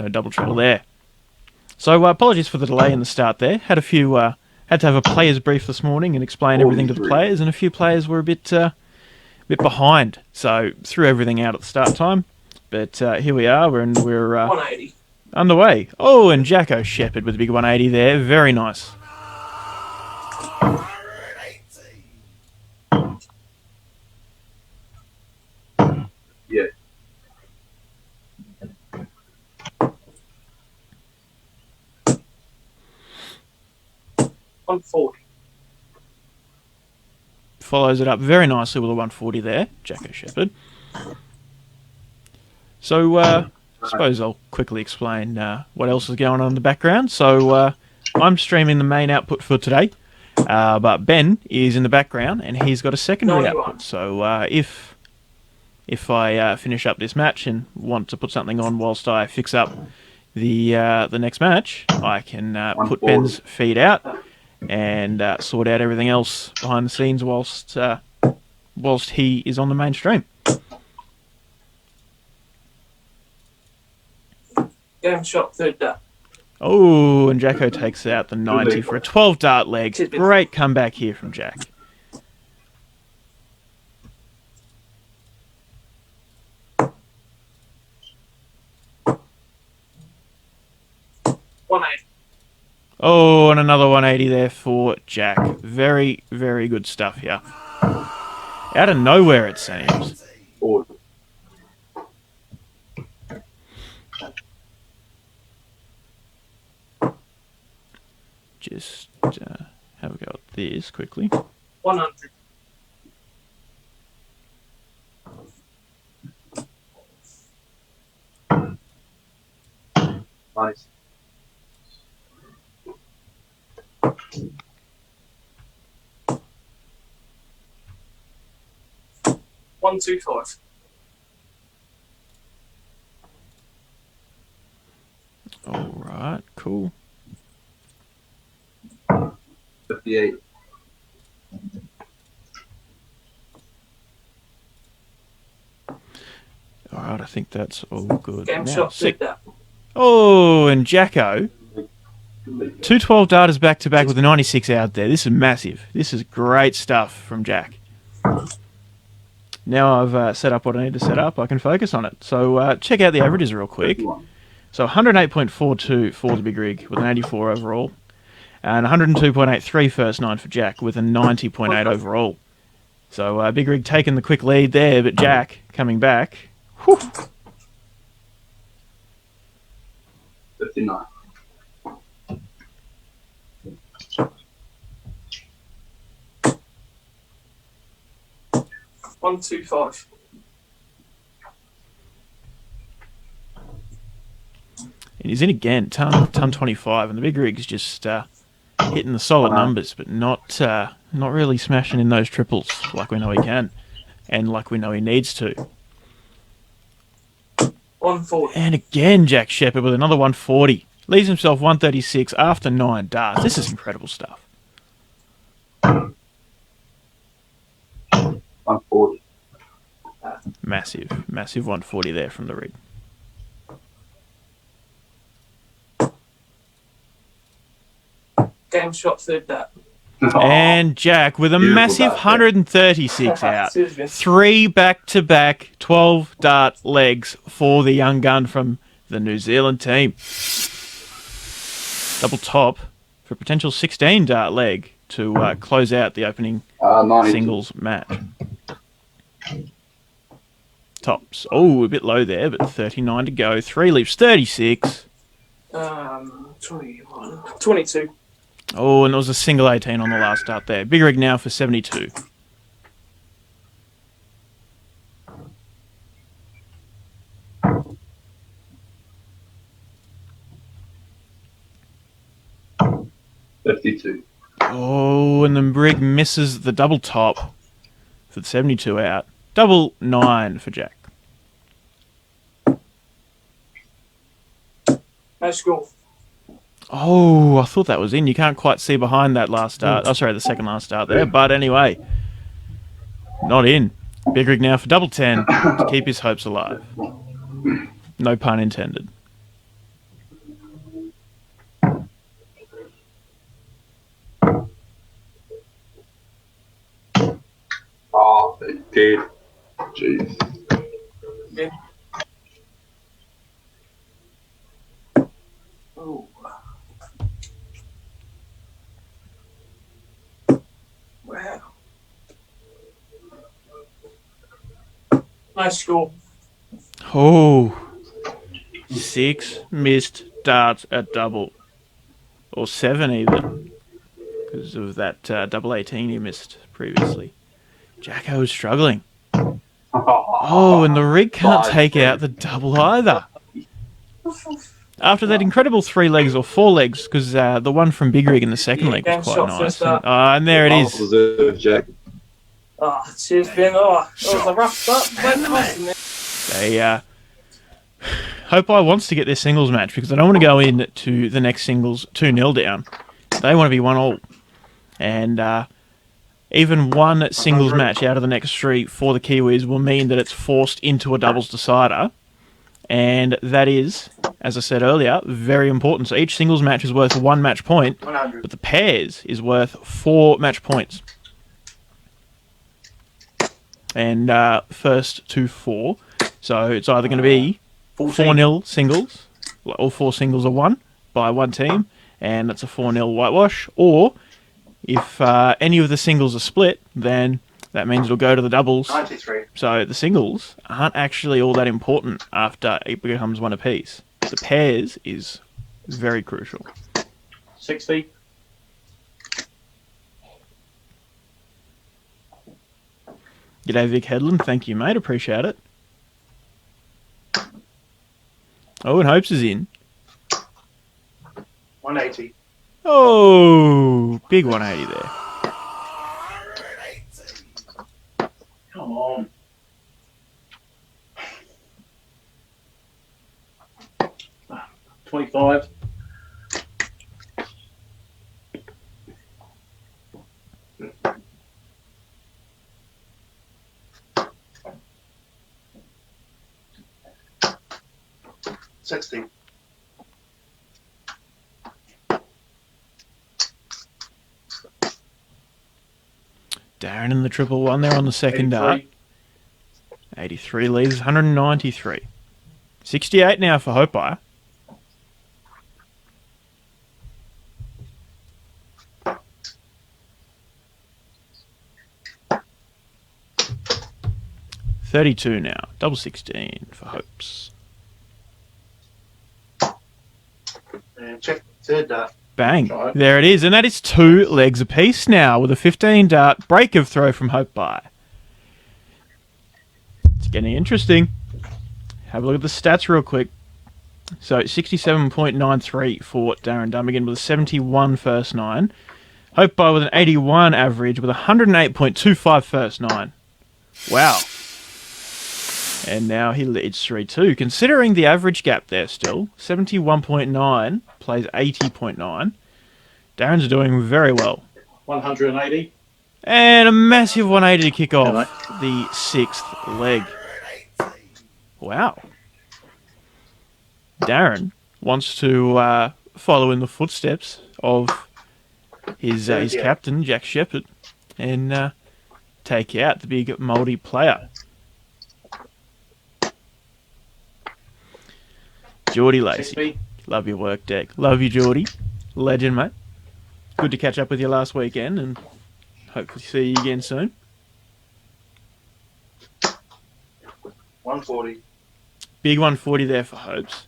No double trouble there. So apologies for the delay in the start there. Had to have a players brief this morning and explain everything to the players, and a few players were a bit behind, so threw everything out at the start time. But here we are, we're 180. Underway. Oh, and Jacko Shepherd with a big 180 there. Very nice. Yeah. $140. Follows it up very nicely with a 140 there, Jacko Shepherd. So, I suppose I'll quickly explain what else is going on in the background. So, I'm streaming the main output for today, but Ben is in the background and he's got a secondary output. So, if I finish up this match and want to put something on whilst I fix up the next match, I can put Ben's feed out and sort out everything else behind the scenes whilst he is on the main stream. Game shot, third dart. Oh, and Jacko takes out the 90 for a 12 dart leg. Great comeback here from Jack. Oh, and another 180 there for Jack. Very, very good stuff here. Out of nowhere, it seems. Just have a go at this quickly. 100. Nice. $125. All right, cool. 58. All right, I think that's all good. Game Now, shot, sick. third dart. Oh, and Jacko. 212 darters back to back with a 96 out there. This is massive. This is great stuff from Jack. Now I've set up what I need to set up, I can focus on it. So check out the averages real quick. So 108.42 for the big rig with an 84 overall. And 102.83 first nine for Jack with a 90.8 overall. So big rig taking the quick lead there, but Jack coming back. Whew. 59. $125. And he's in again, ton 25, and the big rig's just hitting the solid numbers, but not really smashing in those triples like we know he can, and like we know he needs to. 140. And again, Jack Shepherd with another 140. Leaves himself 136 after 9 darts. This is incredible stuff. 140. Massive 140 there from the rig. Game shot, third dart. And Jack with a massive 136 out. 3 back-to-back 12 dart legs for the young gun from the New Zealand team. Double top for a potential 16 dart leg to close out the opening singles match. Tops. Oh, a bit low there, but 39 to go. 3 leaves 36. 21. 22. Oh, and there was a single 18 on the last start there. Big rig now for 72. $52. Oh, and the rig misses the double top for the 72 out. Double 9 for Jack. No score. Oh, I thought that was in. You can't quite see behind that last start. Oh, sorry, the second last start there. But anyway, not in. Big rig now for double 10 to keep his hopes alive. No pun intended. Kid. Jeez. Yeah. Oh. Wow. Nice score. Oh, 6 missed darts at double. Or 7 even. Because of that double 18 he missed previously. Jacko is struggling. Oh, and the rig can't take out the double either. After that incredible 3 legs or 4 legs, because the one from Big Rig in the second leg was game quite shot nice. first up. And there it Well is. deserved, Jack. Oh, cheers, Ben. Oh, it was a rough start. But awesome, man. They Hope I wants to get their singles match because they don't want to go in to the next singles 2-0 down. They want to be 1-1. And even one singles match out of the next 3 for the Kiwis will mean that it's forced into a doubles decider. And that is, as I said earlier, very important. So each singles match is worth 1 match point, 100. but the pairs is worth 4 match points. And first to 4. So it's either going to be 4-0 singles, all 4 singles are won by one team, and that's a 4-0 whitewash. Or if any of the singles are split, then that means it'll go to the doubles. 93. So the singles aren't actually all that important after it becomes 1 apiece. The pairs is very crucial. 60. G'day Vic Headland, thank you mate, appreciate it. Oh, and Hopes is in. 180. Oh, big 180 there. Come on. Ah, 25. $60. Darren in the 111 there on the second dart. 83 leaves 193. 68 now for Hopi. $32 now. Double 16 for Hopes. And check third dart. Bang. There it is. And that is 2 legs apiece now with a 15 dart break of throw from Hopi. It's getting interesting. Have a look at the stats real quick. So 67.93 for Darren Dummigan with a 71 first 9. Hopi with an 81 average with a 108.25 first 9. Wow. And now he leads 3-2. Considering the average gap there still, 71.9 plays 80.9. Darren's doing very well. 180. And a massive 180 to kick off the 6th leg. Wow. Darren wants to follow in the footsteps of his captain, Jack Shepherd, and take out the big MAORI player. Geordie Lacey. Love your work, Deck. Love you, Geordie. Legend, mate. Good to catch up with you last weekend and hopefully see you again soon. 140. Big 140 there for Hopes.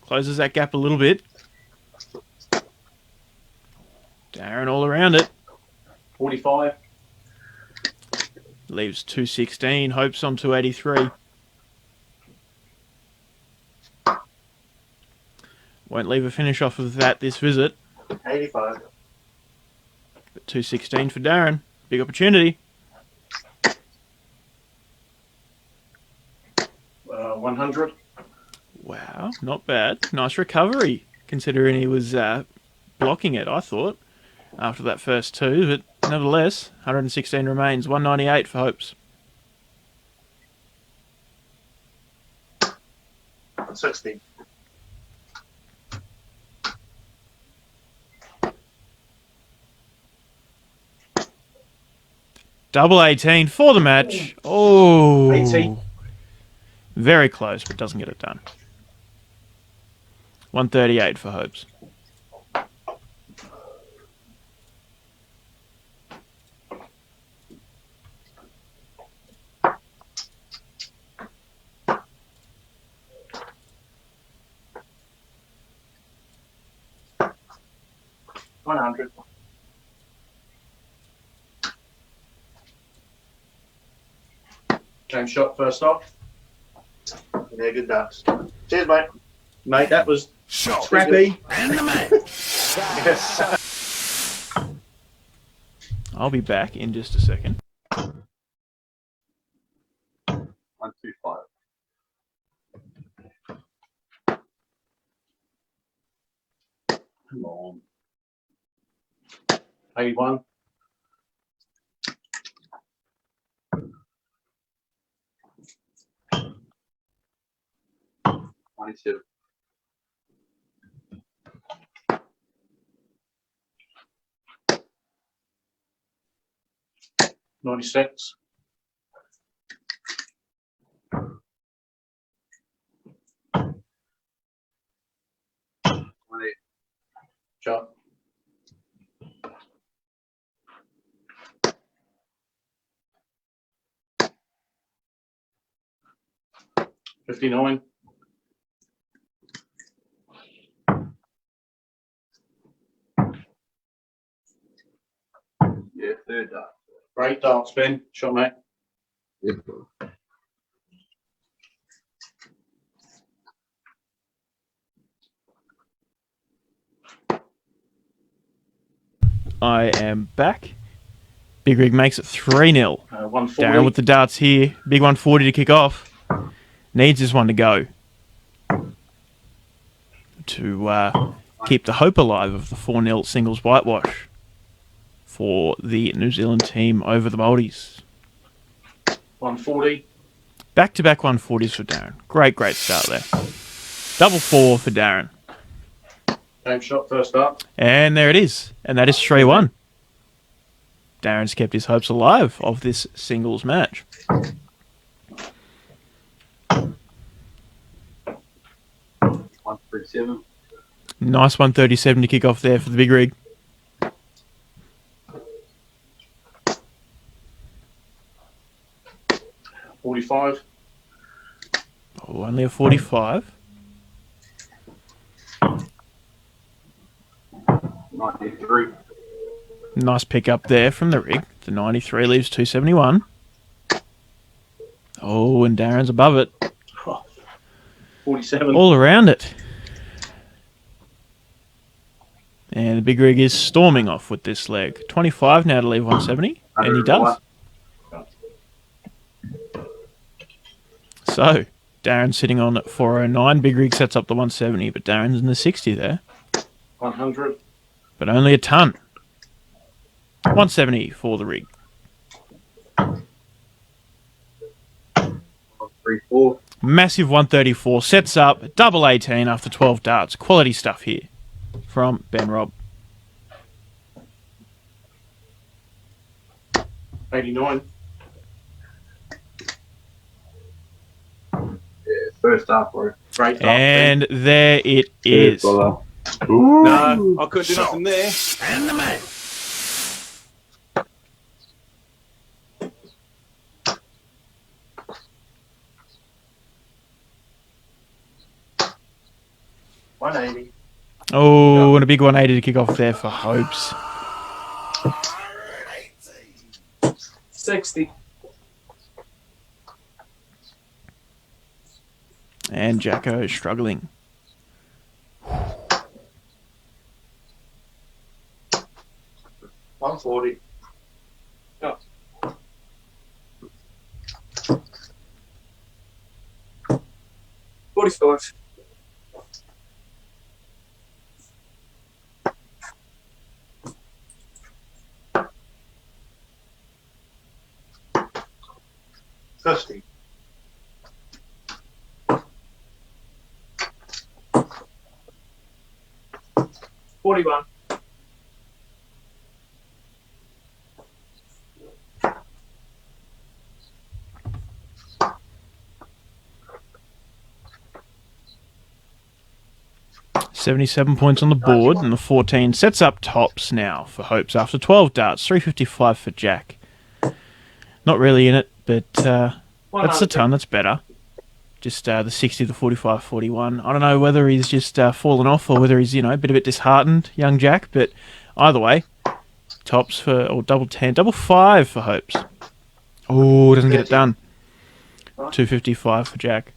Closes that gap a little bit. Darren all around it. 45. Leaves 216. Hopes on 283. Won't leave a finish off of that this visit. 85. But 216 for Darren. Big opportunity. 100. Wow, not bad. Nice recovery, considering he was blocking it, I thought, after that first 2. But nevertheless, 116 remains. 198 for Hopes. 60. Double 18 for the match. Oh. 80. Very close, but doesn't get it done. 138 for Hopes. $100. Game shot first off. They're good darts. Cheers, mate. Mate, that was scrappy. And the match. Yes. I'll be back in just a second. 125. Come on. 81. $27. 96. Shot. 59. Yeah, third dart. Great dart spin. Shot, mate. Yep. I am back. Big Rig makes it 3-0. 140. Darren with the darts here. Big 140 to kick off. Needs this one to go. To keep the hope alive of the 4-0 singles whitewash for the New Zealand team over the Maldives. 140. Back-to-back 140s for Darren. Great start there. Double 4 for Darren. Game shot first up. And there it is. And that is 3-1. Darren's kept his hopes alive of this singles match. 137. Nice 137 to kick off there for the Big Rig. $45. Oh, only a 45. 93. Nice pick up there from the Rig. The 93 leaves 271. Oh, and Darren's above it. 47. All around it. And the Big Rig is storming off with this leg. 25 now to leave 170. And he does. So, Darren's sitting on 409. Big Rig sets up the 170, but Darren's in the 60 there. 100. But only a ton. 170 for the Rig. 134. Massive 134. Sets up. Double 18 after 12 darts. Quality stuff here from Ben Robb. 89. Yeah, first up, bro. Great dart And there it is. spin. No, I couldn't do nothing there. And the match. $180. Oh, and a big 180 to kick off there for Hopes. 60. And Jacko struggling. 140. Oh. $45. $50. $41. 77 points on the board, and the 14 sets up tops now for Hopes after 12 darts. 355 for Jack. Not really in it, but that's a ton. That's better. Just the 60, the 45, 41. I don't know whether he's just fallen off or whether he's, a bit disheartened, young Jack. But either way, tops or double 10, double 5 for Hopes. Oh, doesn't get it done. 255 for Jack.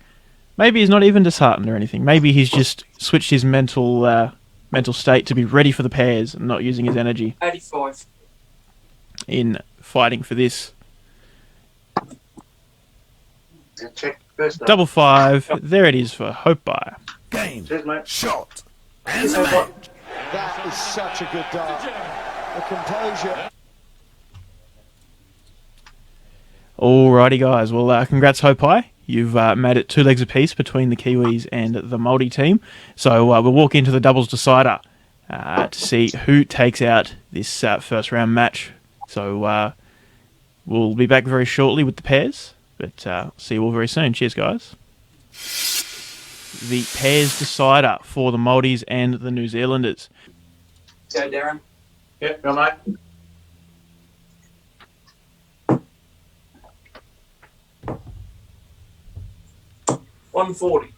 Maybe he's not even disheartened or anything. Maybe he's just switched his mental state to be ready for the pairs and not using his energy 85. in fighting for this. Check first. Double 5. There it is for Hope Buyer. Game. Cheers, mate. Shot. Cheers, mate. That is such a good dart. The composure. Alrighty, guys. Well, congrats, Hope High. You've made it 2 legs apiece between the Kiwis and the Māori team. So we'll walk into the doubles decider to see who takes out this first round match. So we'll be back very shortly with the pairs. But see you all very soon. Cheers, guys. The pairs decider for the Māoris and the New Zealanders. Go, Darren. Yep, go, mate. $140.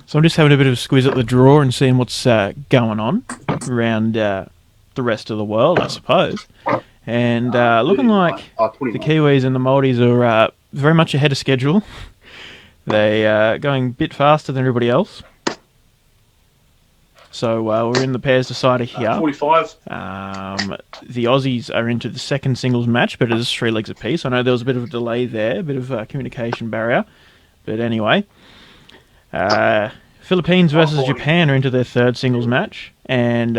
So I'm just having a bit of a squeeze at the draw and seeing what's going on around the rest of the world, I suppose. And looking like the 21. Kiwis and the Māoris are very much ahead of schedule. They are going a bit faster than everybody else. So we're in the pairs decider here. 45. The Aussies are into the second singles match, but it is 3 legs apiece. I know there was a bit of a delay there, a bit of a communication barrier. But anyway, Philippines versus Japan are into their third singles match. And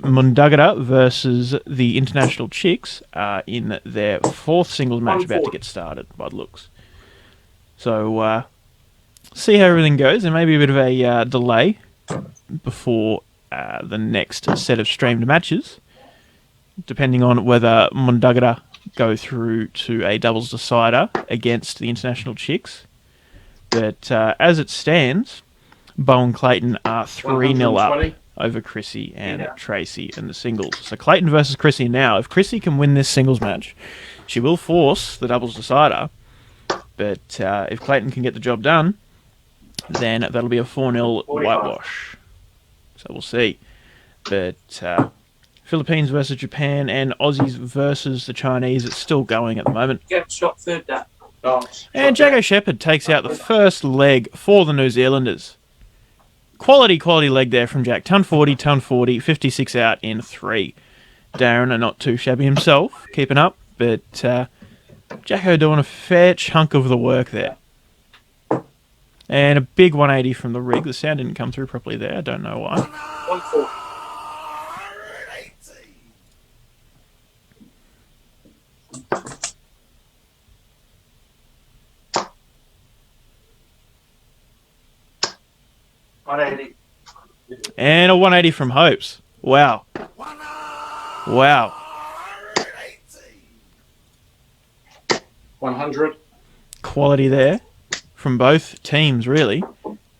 Mundagara versus the International Chicks are in their fourth singles match about to get started, by the looks. So, see how everything goes. There may be a bit of a delay before the next set of streamed matches, depending on whether Mundagara go through to a doubles decider against the International Chicks. But as it stands, Bo and Clayton are 3-0 up over Chrissy and Tracy in the singles. So Clayton versus Chrissy now. If Chrissy can win this singles match, she will force the doubles decider. But if Clayton can get the job done, then that'll be a 4-0 whitewash. So we'll see. But Philippines versus Japan and Aussies versus the Chinese, it's still going at the moment. Get shot third that. And Jago Shepherd takes out the first leg for the New Zealanders. Quality leg there from Jack. Ton 40, 56 out in 3. Darren are not too shabby himself, keeping up, but Jacko doing a fair chunk of the work there. And a big 180 from the rig. The sound didn't come through properly there. I don't know why. 140. And a 180 from Hopes. Wow. Wow. 100. Quality there from both teams, really.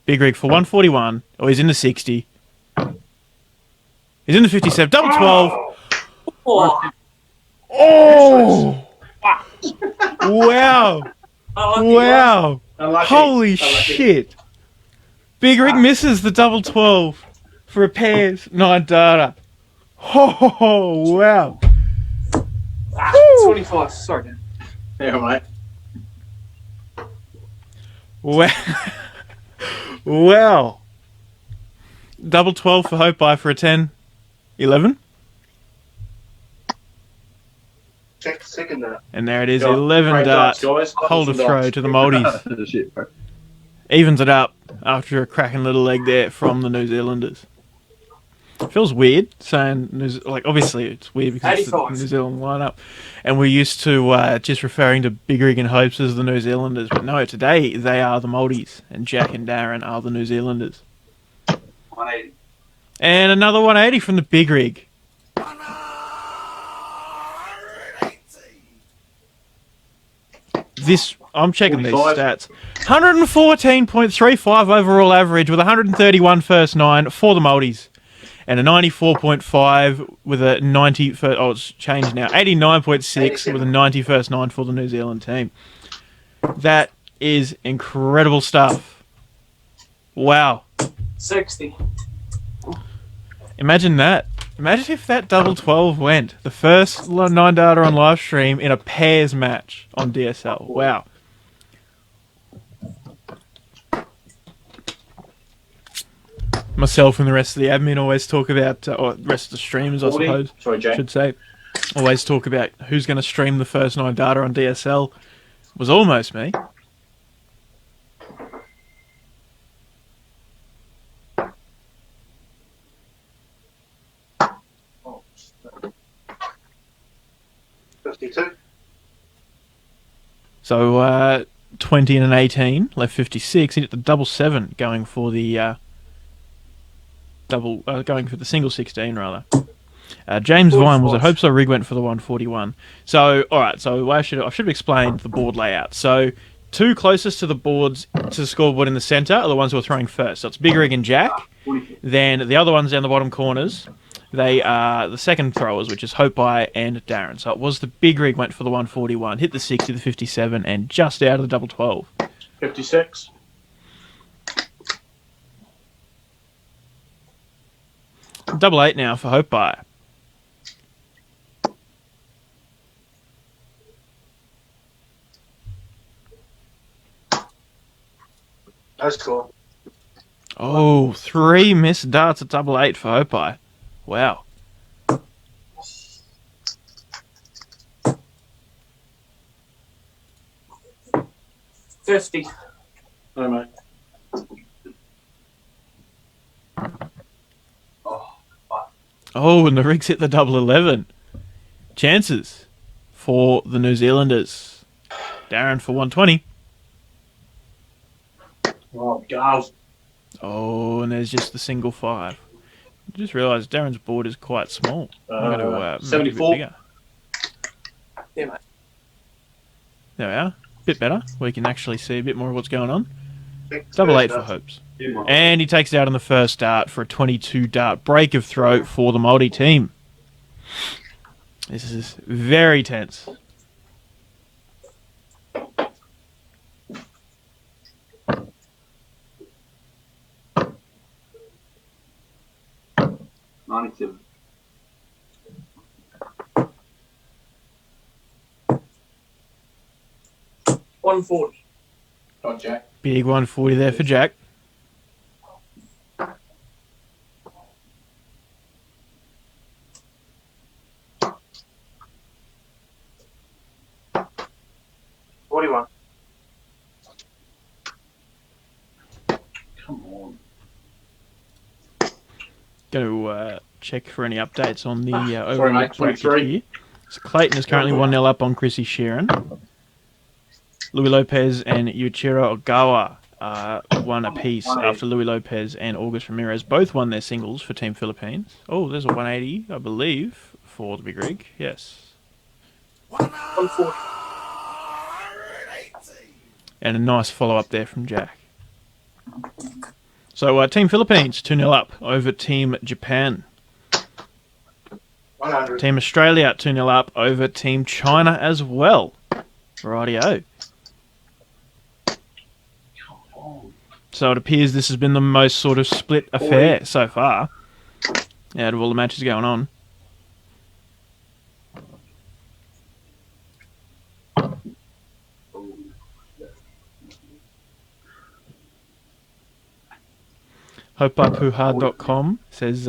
Big rig for 141. Oh, he's in the 60. He's in the 57. Double 12. Oh, Oh! Wow. unlucky Wow. Unlucky. Holy Unlucky. shit. Big rig misses the double 12 for a pairs 9 data. Oh, wow. one. 25. Sorry, Dan. Yeah, mate. Wow. Wow. Double 12 for Hope Buy for a 10. 11. Check the second there. And there it is, Go. 11 Great darts. darts, guys. Hold a Awesome throw darts. to the Māoris. That's the shit, bro. Evens it up after a cracking little leg there from the New Zealanders. Feels weird saying, obviously it's weird because it's the 85. New Zealand lineup. And we're used to just referring to Big Rig and Hopes as the New Zealanders. But no, today they are the Māoris. And Jack and Darren are the New Zealanders. 180. And another 180 from the Big Rig. I'm checking these 45. stats. 114.35 overall average with 131 first 9 for the Maldives. And a 94.5 with a 90 first... Oh, it's changed now. 89.6 with a 90 first 9 for the New Zealand team. That is incredible stuff. Wow. 60. Imagine that. Imagine if that double 12 went. The first 9 data on live stream in a pairs match on DSL. Wow. Myself and the rest of the admin always talk about, or the rest of the streamers, I 40. suppose, Sorry, Jay. should say, always talk about who's going to stream the first 9 data on DSL. It was almost me. Oh, 52. So 20 and an 18, left 56. He hit the double 7, going for the going for the single 16 rather. James Vine was at Hope So Rig went for the 141. So all right, so I should have explained the board layout. So 2 closest to the boards to the scoreboard in the centre are the ones who are throwing first. So it's Big Rig and Jack. Then the other ones down the bottom corners, they are the second throwers, which is Hope By and Darren. So it was the Big Rig went for the 141, hit the 60, the 57, and just out of the double 12. 56. Double 8 now for Hope By. That's cool. Oh, 3 missed darts at double 8 for Hope By. Wow. $50. No, mate. Oh, and the Rigs hit the double 11. Chances for the New Zealanders. Darren for 120. Oh, God. Oh, and there's just the single 5. Just realised Darren's board is quite small. I'm going to make it a bit 74. bigger. Yeah, mate. There we are. Bit better. We can actually see a bit more of what's going on. Six. Double 8 First for up. Hopes. Yeah. And he takes it out on the first dart for a 22 dart break of throat for the Māori team. This is very tense. $97. $140. Got Jack. Big 140 there for Jack. $41. Come on. Going to check for any updates on the Sorry, overall mate, bracket 23. here. So Clayton is currently 1-0 up on Chrissy Sheeran. Louis Lopez and Yuichiro Ogawa won apiece after Louis Lopez and August Ramirez both won their singles for Team Philippines. Oh, there's a 180, I believe, for the Big Rig. Yes. 140. And a nice follow-up there from Jack. So Team Philippines 2-0 up over Team Japan. 100. Team Australia 2-0 up over Team China as well. Rightio. So it appears this has been the most sort of split affair so far out of all the matches going on. HopeByPuhard.com says,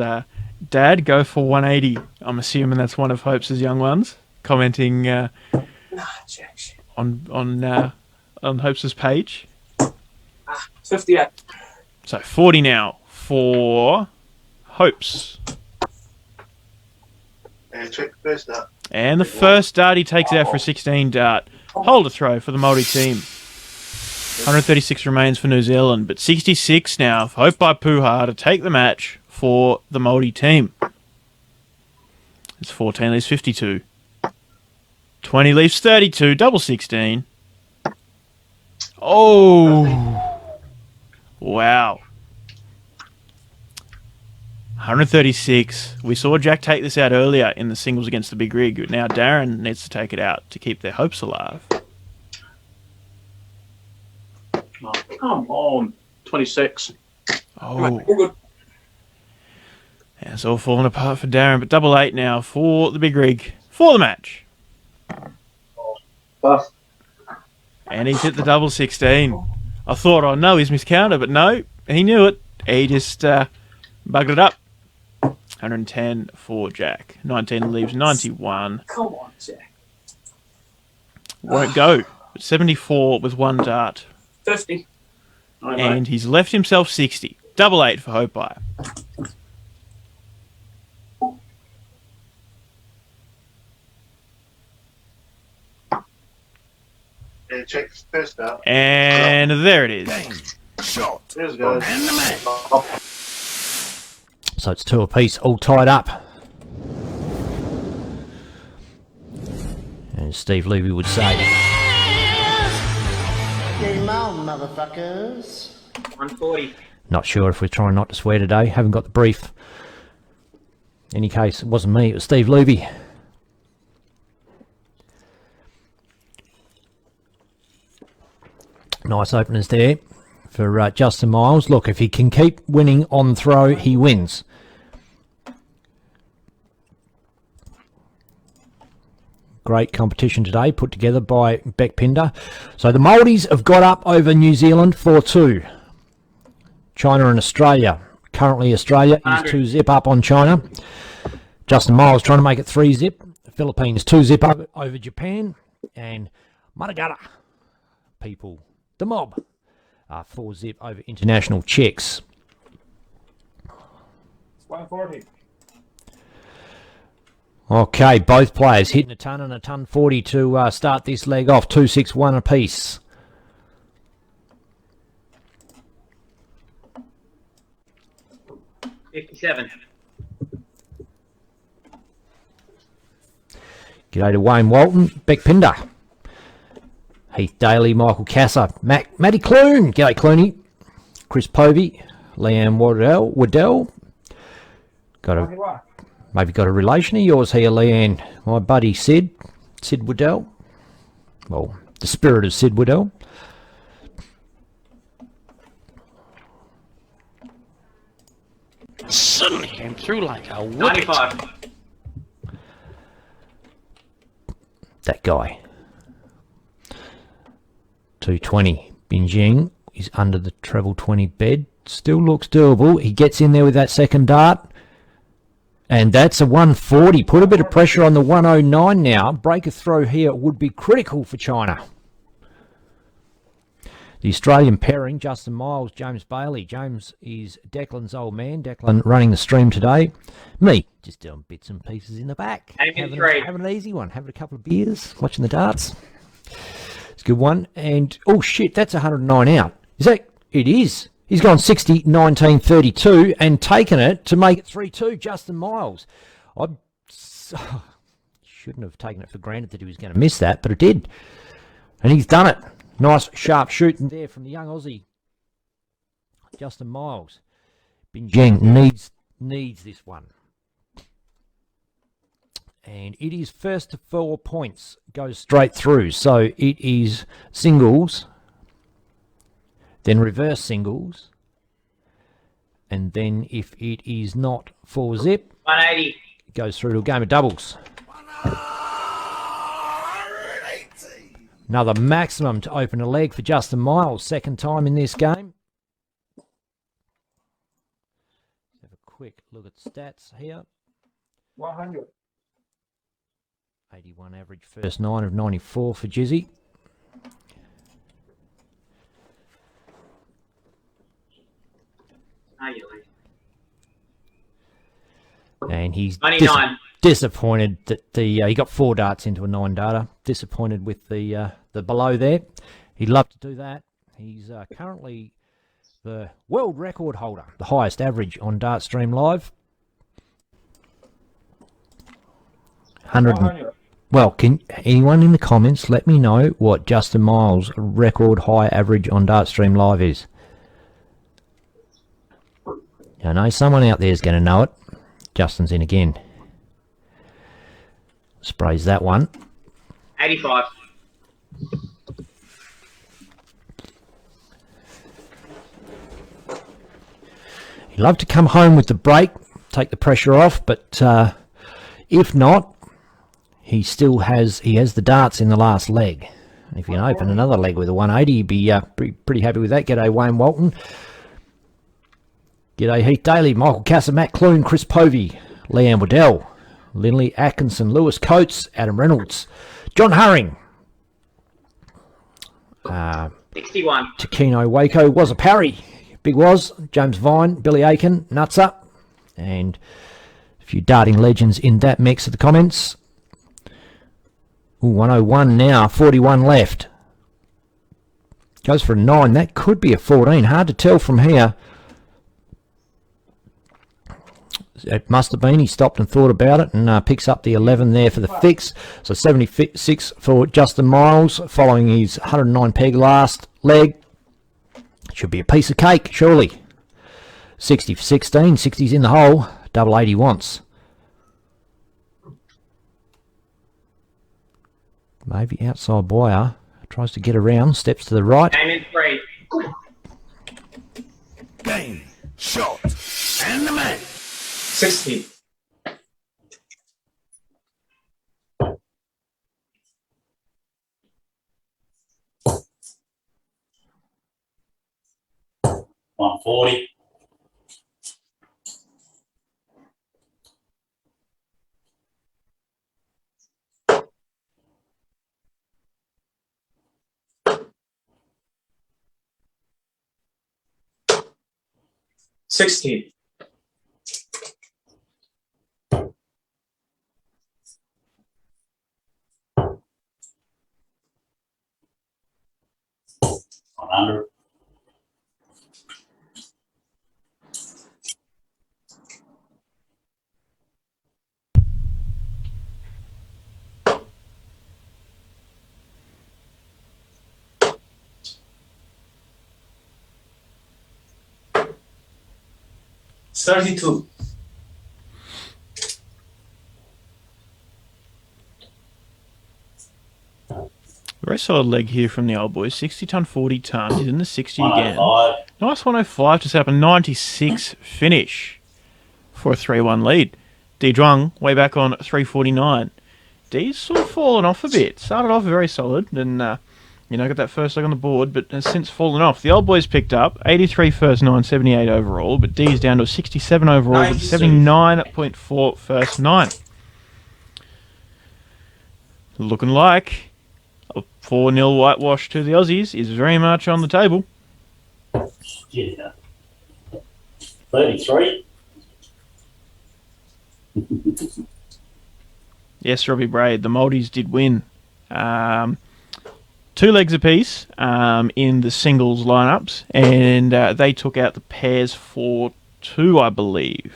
Dad, go for 180. I'm assuming that's one of Hope's young ones, commenting Nah, jack shit. on Hope's page. 58. So 40 now for Hope's. Yeah, check the first up. And the first dart, he takes it out for a 16 dart. Hold a throw for the Māori team. 136 remains for New Zealand, but 66 now for Hope by Puha to take the match for the Māori team. It's 14 leaves 52. 20 leaves 32, double 16. Oh! Wow. 136. We saw Jack take this out earlier in the singles against the big rig. Now Darren needs to take it out to keep their hopes alive. Oh, come on. 26. Oh. Right, all good. Yeah, it's all falling apart for Darren, but 8-8 now for the big rig for the match. Bust. And he's hit the double 16. I thought, oh no, he's miscounted, but no, he knew it. He just bugged it up. 110 for Jack. 19 leaves 91. Come on, Jack. Won't go. 74 with one dart. 50. And he's left himself 60. 8-8 for Hope Buyer. Yeah, check the first up. And there it is. There's it goes. So it's 2 apiece, all tied up. And Steve Levy would say, Game on, motherfuckers. 140. not sure if we're trying not to swear today. Haven't got the brief. In any case, it wasn't me, it was Steve Levy. Nice openers there for Justin Miles. Look, if he can keep winning on throw, he wins. Great competition today, put together by Beck Pinder. So the Māoris have got up over New Zealand 4-2. China and Australia. Currently Australia is 2-zip up on China. Justin Miles trying to make it 3-zip. The Philippines 2-zip up over Japan. And Maragara people, the mob, are 4-zip over international Czechs. 140. Okay, both players hitting a ton and a ton 40 to start this leg off. 2-6-1 apiece. $57. G'day to Wayne Walton, Beck Pinder, Heath Daly, Michael Casser, Matty Clune, g'day Clooney, Chris Povey, Leanne Waddell. Maybe got a relation of yours here, Leanne. My buddy Sid Waddell. Well, the spirit of Sid Waddell. Suddenly came through like a whippet. 95. That guy. 220. Binjing is under the treble 20 bed. Still looks doable. He gets in there with that second dart. And that's a 140. Put a bit of pressure on the 109 now. Break a throw here would be critical for China. The Australian pairing, Justin Miles, James Bailey. James is Declan's old man. Declan running the stream today. Me, just doing bits and pieces in the back. Having an easy one. Having a couple of beers. Watching the darts. It's a good one. And, oh shit, that's 109 out. Is that? It is. He's gone 60, 19, 32 and taken it to make it 3-2, Justin Miles. I shouldn't have taken it for granted that he was going to miss that, but it did. And he's done it. Nice sharp shooting there from the young Aussie, Justin Miles. Binjing needs this one. And it is first to 4 points, goes straight through. So it is singles, then reverse singles, and then if it is not 4-zip, 180. it goes through to a game of doubles. Another maximum to open a leg for Justin Miles, second time in this game. Have a quick look at stats here. 100. 81 average first 9 of 94 for Jizzy. And he's 99. Disappointed that he got 4 darts into a 9 darter. Disappointed with the below there. He'd love to do that. He's currently the world record holder, the highest average on Dartstream Live. 100. Well, can anyone in the comments let me know what Justin Miles' record high average on Dartstream Live is? I know someone out there is going to know it. Justin's in again. Sprays that one. 85. He'd love to come home with the break, take the pressure off, but if not, he has the darts in the last leg. If you can open another leg with a 180, he'd be pretty happy with that. G'day Wayne Walton. G'day Heath Daly, Michael Casser, Matt Clune, Chris Povey, Leanne Waddell, Lindley Atkinson, Lewis Coates, Adam Reynolds, John Hurring, 61. Takino Waco, Was a Parry, Big Was, James Vine, Billy Aiken, Nuts Up, and a few darting legends in that mix of the comments. Ooh, 101 now, 41 left. Goes for a 9. That could be a 14. Hard to tell from here. It must have been. He stopped and thought about it and picks up the 11 there for the fix. So 76 for Justin Miles following his 109 peg last leg. Should be a piece of cake, surely. 60 for 16. 60's in the hole. Double 80 wants. Maybe outside wire. Tries to get around. Steps to the right. Game in 3. Game, shot, and the man. 60. $140. $60. $100. $32. Very solid leg here from the old boys. 60 ton, 40 ton. He's in the 60 again. 105. Nice 105 to set up a 96 finish for a 3-1 lead. D Zhuang way back on 349. D's sort of fallen off a bit. Started off very solid and, got that first leg on the board, but has since fallen off. The old boys picked up 83 first 9, 78 overall, but D's down to a 67 overall with 79.4 first 9. Looking like a 4-0 whitewash to the Aussies is very much on the table. Yeah. 33. Yes, Robbie Braid, the Maldives did win. 2 legs apiece in the singles lineups, and they took out the pairs for 2, I believe,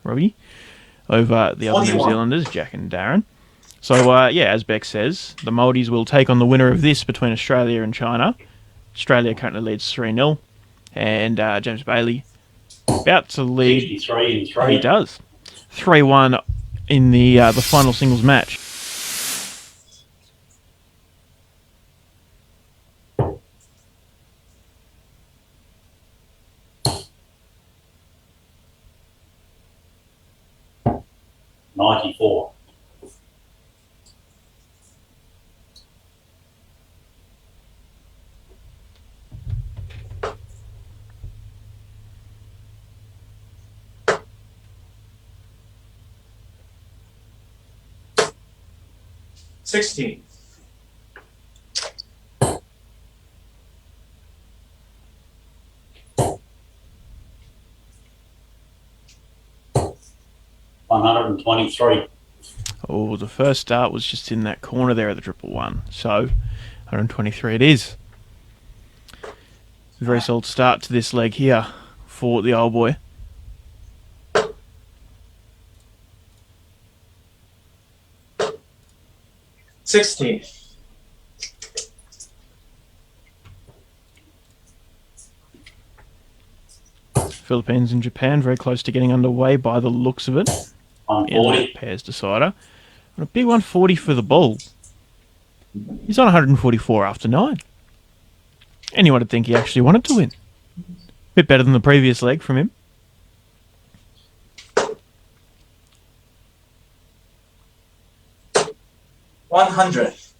Robbie, over the other New Zealanders, Jack and Darren. So, as Beck says, the Maldives will take on the winner of this between Australia and China. Australia currently leads 3-0, and James Bailey about to lead. 63 and 3. He does. 3-1 in the final singles match. $94. $16. $123. Oh, the first start was just in that corner there at the 111. So, 123 it is. Very solid start to this leg here for the old boy. 60. Philippines and Japan very close to getting underway by the looks of it. In the 140. pairs decider. And a big 140 for the bull. He's on 144 after 9. Anyone would think he actually wanted to win. Bit better than the previous leg from him. $100.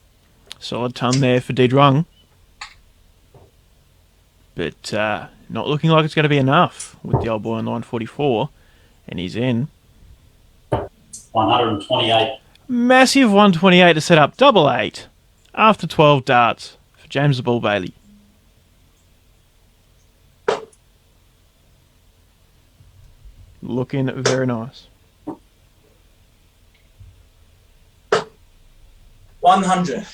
Solid ton there for Dedrung. But not looking like it's going to be enough with the old boy on line 44. And he's in. 128. Massive 128 to set up double 8 after 12 darts for James the Bull Bailey. Looking very nice. 100.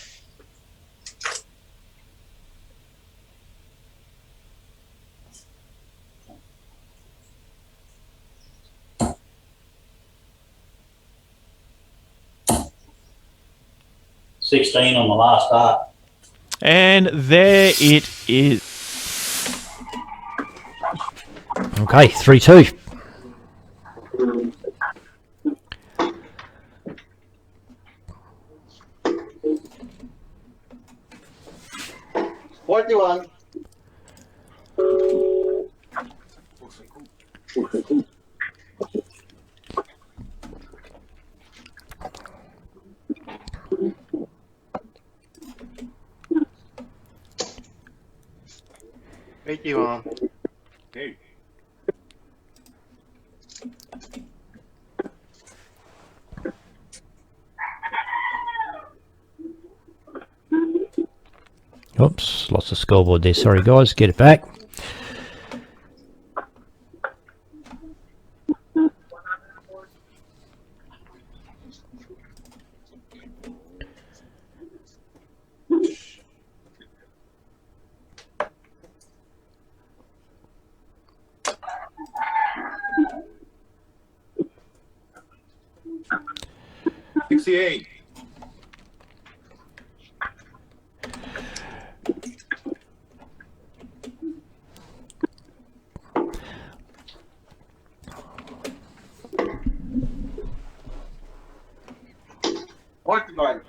$16 on the last dart. And there it is. Okay, 3-2. $41. Thank you, Mom. Hey. Oops, lost the scoreboard there. Sorry, guys. Get it back. $68. $49.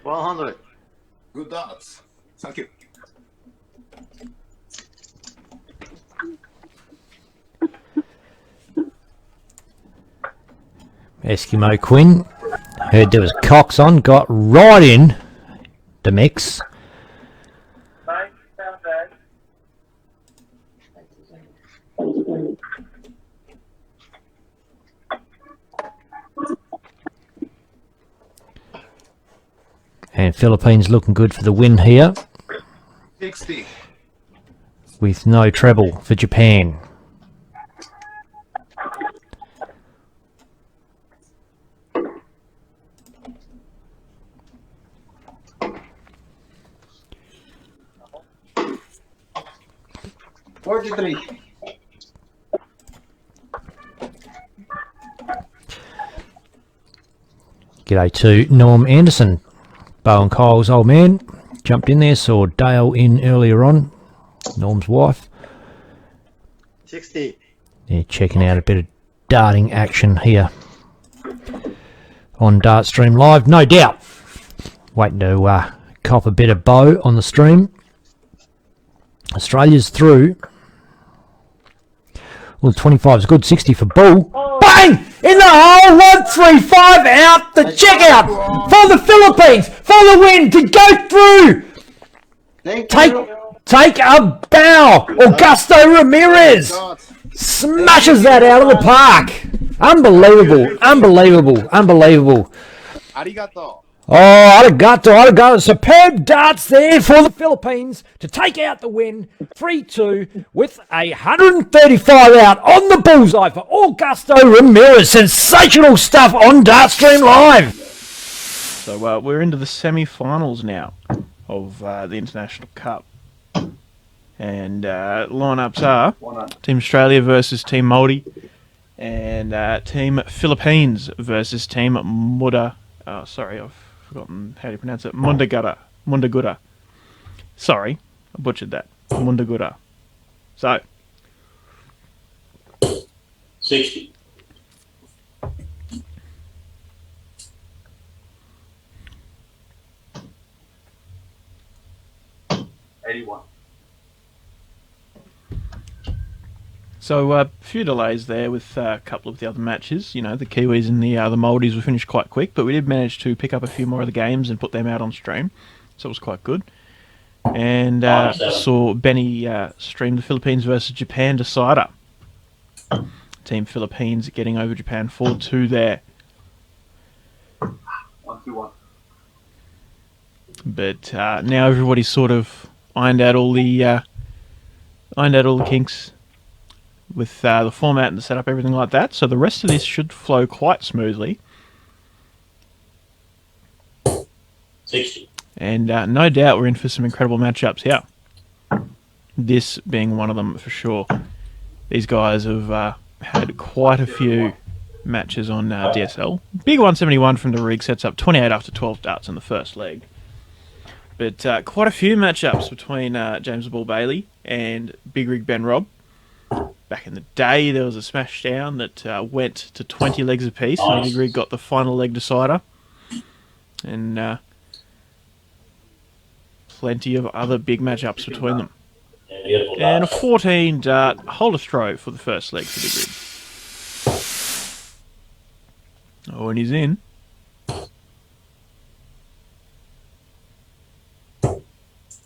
$100. Good darts. Thank you. Eskimo Quinn. Heard there was Cox on. Got right in the mix. And Philippines looking good for the win here. 60. With no treble for Japan. $43. G'day to Norm Anderson, Bo and Kyle's old man. Jumped in there, saw Dale in earlier on, Norm's wife. 60. Yeah, checking out a bit of darting action here on Dartstream Live, no doubt. Waiting to cop a bit of Bo on the stream. Australia's through. Well, 25 is good, 60 for Bull. Bang! In the hole, 135 out, the checkout for the Philippines, for the win, to go through. Take a bow. Augusto Ramirez smashes that out of the park. Unbelievable, unbelievable, unbelievable. Arigato. Oh, arigato. Superb darts there for the Philippines to take out the win. 3-2 with 135 out on the bullseye for Augusto Ramirez. Sensational stuff on Dartstream Live. So we're into the semi-finals now. of the International Cup. And lineups are Team Australia versus Team MAORI, and Team Philippines versus Team I've forgotten how to pronounce it. Mundagura. Sorry, I butchered that. Mundagura. So 60. So a few delays there with a couple of the other matches. You know, the Kiwis and the Maldives were finished quite quick, but we did manage to pick up a few more of the games and put them out on stream, so it was quite good. And saw Benny stream the Philippines versus Japan decider. Team Philippines getting over Japan 4-2 there. 1-2-1. But now everybody's sort of ironed out all the kinks with the format and the setup, everything like that. So the rest of this should flow quite smoothly. 60. And no doubt we're in for some incredible matchups here. This being one of them for sure. These guys have had quite a few matches on DSL. Big 171 from the rig sets up 28 after 12 darts in the first leg. But quite a few matchups between James the Bull Bailey and Big Rig Ben Robb. Back in the day, there was a smash down that went to 20 legs apiece, and Big Rig got the final leg decider. And plenty of other big matchups between them. And a 14 dart holder throw for the first leg for Big Rig. Oh, and he's in.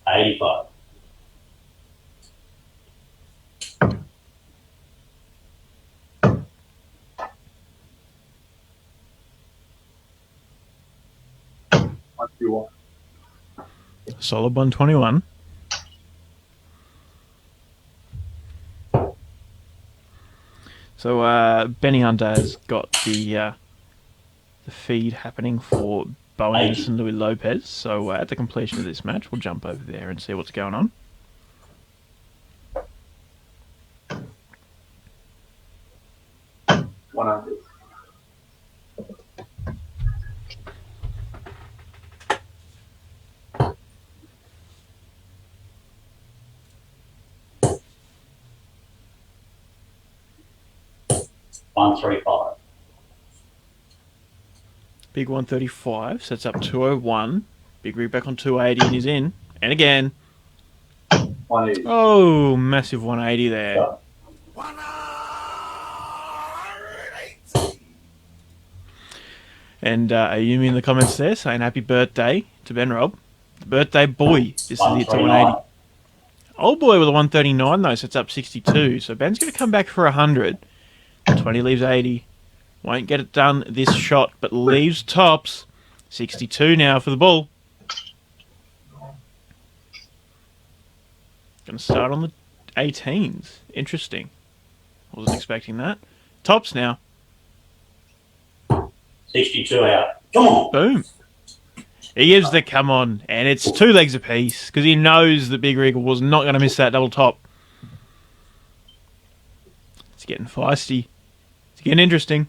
85. Solid 121. So Benny Hunter has got the feed happening for Bo Anderson, Louis Lopez. So at the completion of this match, we'll jump over there and see what's going on. Big 135 sets up 201. Big Rig back on 280 and he's in. And again. 180. Oh, massive 180 there. And Ayumi in the comments there saying happy birthday to Ben Robb. The birthday boy. This is it to 180. Old boy with a 139 though sets up 62. So Ben's going to come back for 100. 20 leaves 80. Won't get it done this shot, but leaves tops. 62 now for the Bull. Going to start on the 18s. Interesting. Wasn't expecting that. Tops now. 62 out. Come on. Boom. He gives the come on, and it's 2 legs apiece because he knows that Big Rig was not going to miss that double top. It's getting feisty. It's getting interesting.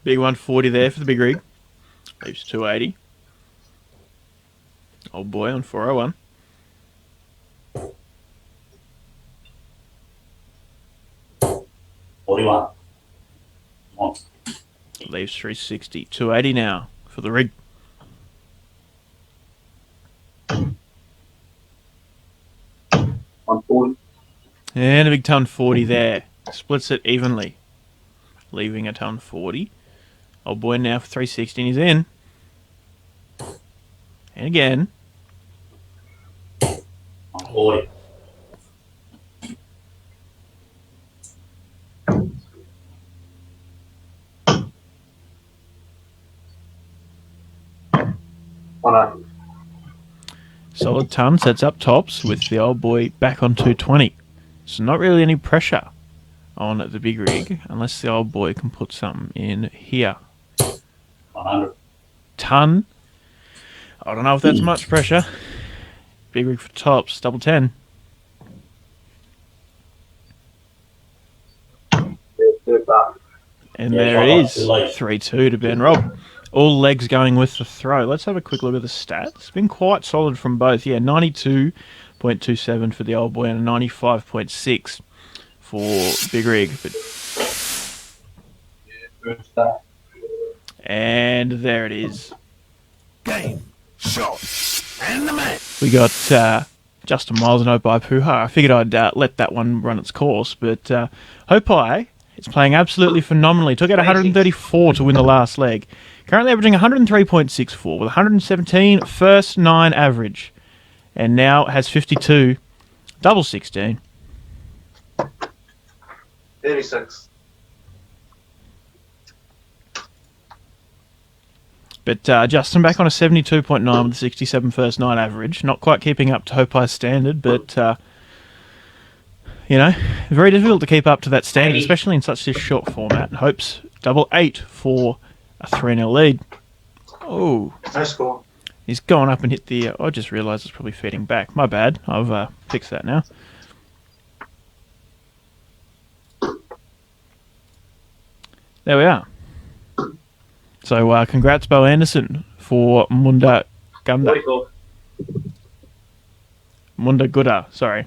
Big 140 there for the Big Rig. Leaves 280. Old boy on 401. Leaves 360. 280 now for the Rig. And a big ton 40 there. Splits it evenly. Leaving a ton 40. Old boy now for 360 and he's in. And again. 140. Solid ton sets up tops with the old boy back on 220. So not really any pressure on the big rig unless the old boy can put something in here. 100. Ton. I don't know if that's much pressure. Big rig for tops, double 10. And there it is, 3-2 to Ben Robb. All legs going with the throw. Let's have a quick look at the stats. It's been quite solid from both. Yeah, 92.27 for the old boy and a 95.6 for Big Rig. And there it is. Game, shot, and the man. We got Justin Miles and Hopai Puha. I figured I'd let that one run its course, but Hopai is playing absolutely phenomenally. Took out 134 to win the last leg. Currently averaging 103.64 with 117 first 9 average. And now has 52, double 16. 86. But Justin back on a 72.9 with a 67 first 9 average. Not quite keeping up to Hopai's standard, but, you know, very difficult to keep up to that standard, especially in such a short format. Hope's double 8 for a 3-0 lead. Oh. Nice score. He's gone up and hit the... I just realised it's probably feeding back. My bad. I've fixed that now. There we are. So, congrats, Bo Anderson, for Munda Gunda. 44. Munda Gunda, sorry.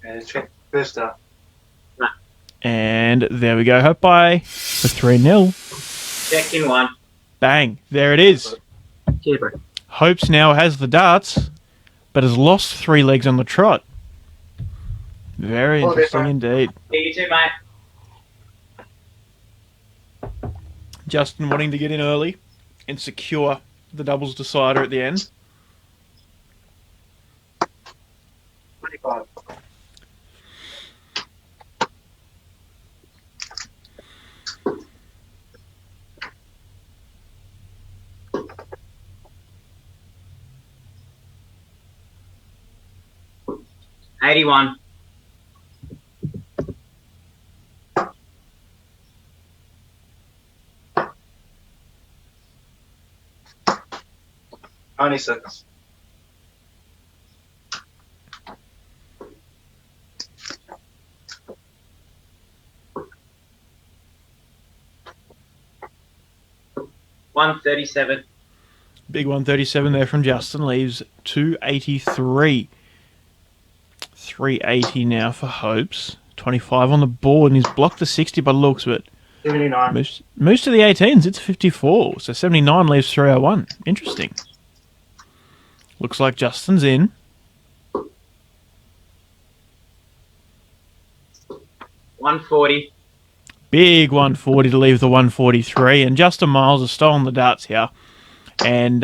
And check first up. And there we go. Hopai for 3-0. Second one. Bang. There it is. Keeper. Hopes now has the darts, but has lost 3 legs on the trot. Very interesting indeed. You too, mate. Justin wanting to get in early and secure the doubles decider at the end. 25. $81. Only 6. $137. Big 137 there from Justin. Leaves 283. 380 now for Hopes. 25 on the board, and he's blocked the 60 by the looks of it. 79. Moves to the 18s. It's 54. So 79 leaves 301. Interesting. Looks like Justin's in. $140. Big 140 to leave the 143. And Justin Miles has stolen the darts here. And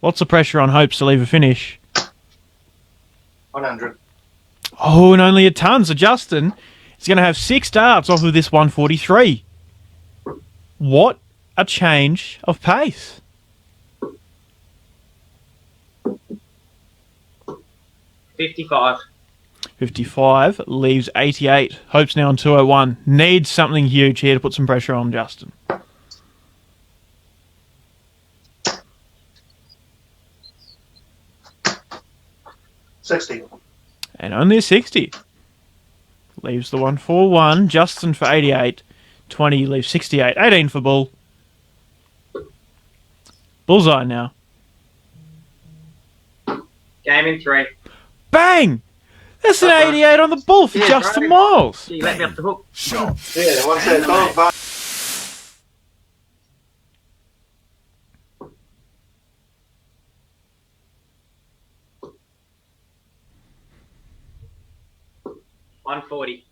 lots of pressure on Hopes to leave a finish. 100. Oh, and only a ton. So Justin is going to have 6 darts off of this 143. What a change of pace. 55. 55 leaves 88. Hope's now on 201. Needs something huge here to put some pressure on Justin. $60. And only a 60. Leaves the 141. Justin for 88. 20 leaves 68. 18 for Bull. Bullseye now. Game in 3. Bang! That's an 88 on the Bull for Justin Miles. You let me off the hook. Shot. Yeah, one set dog back. $140.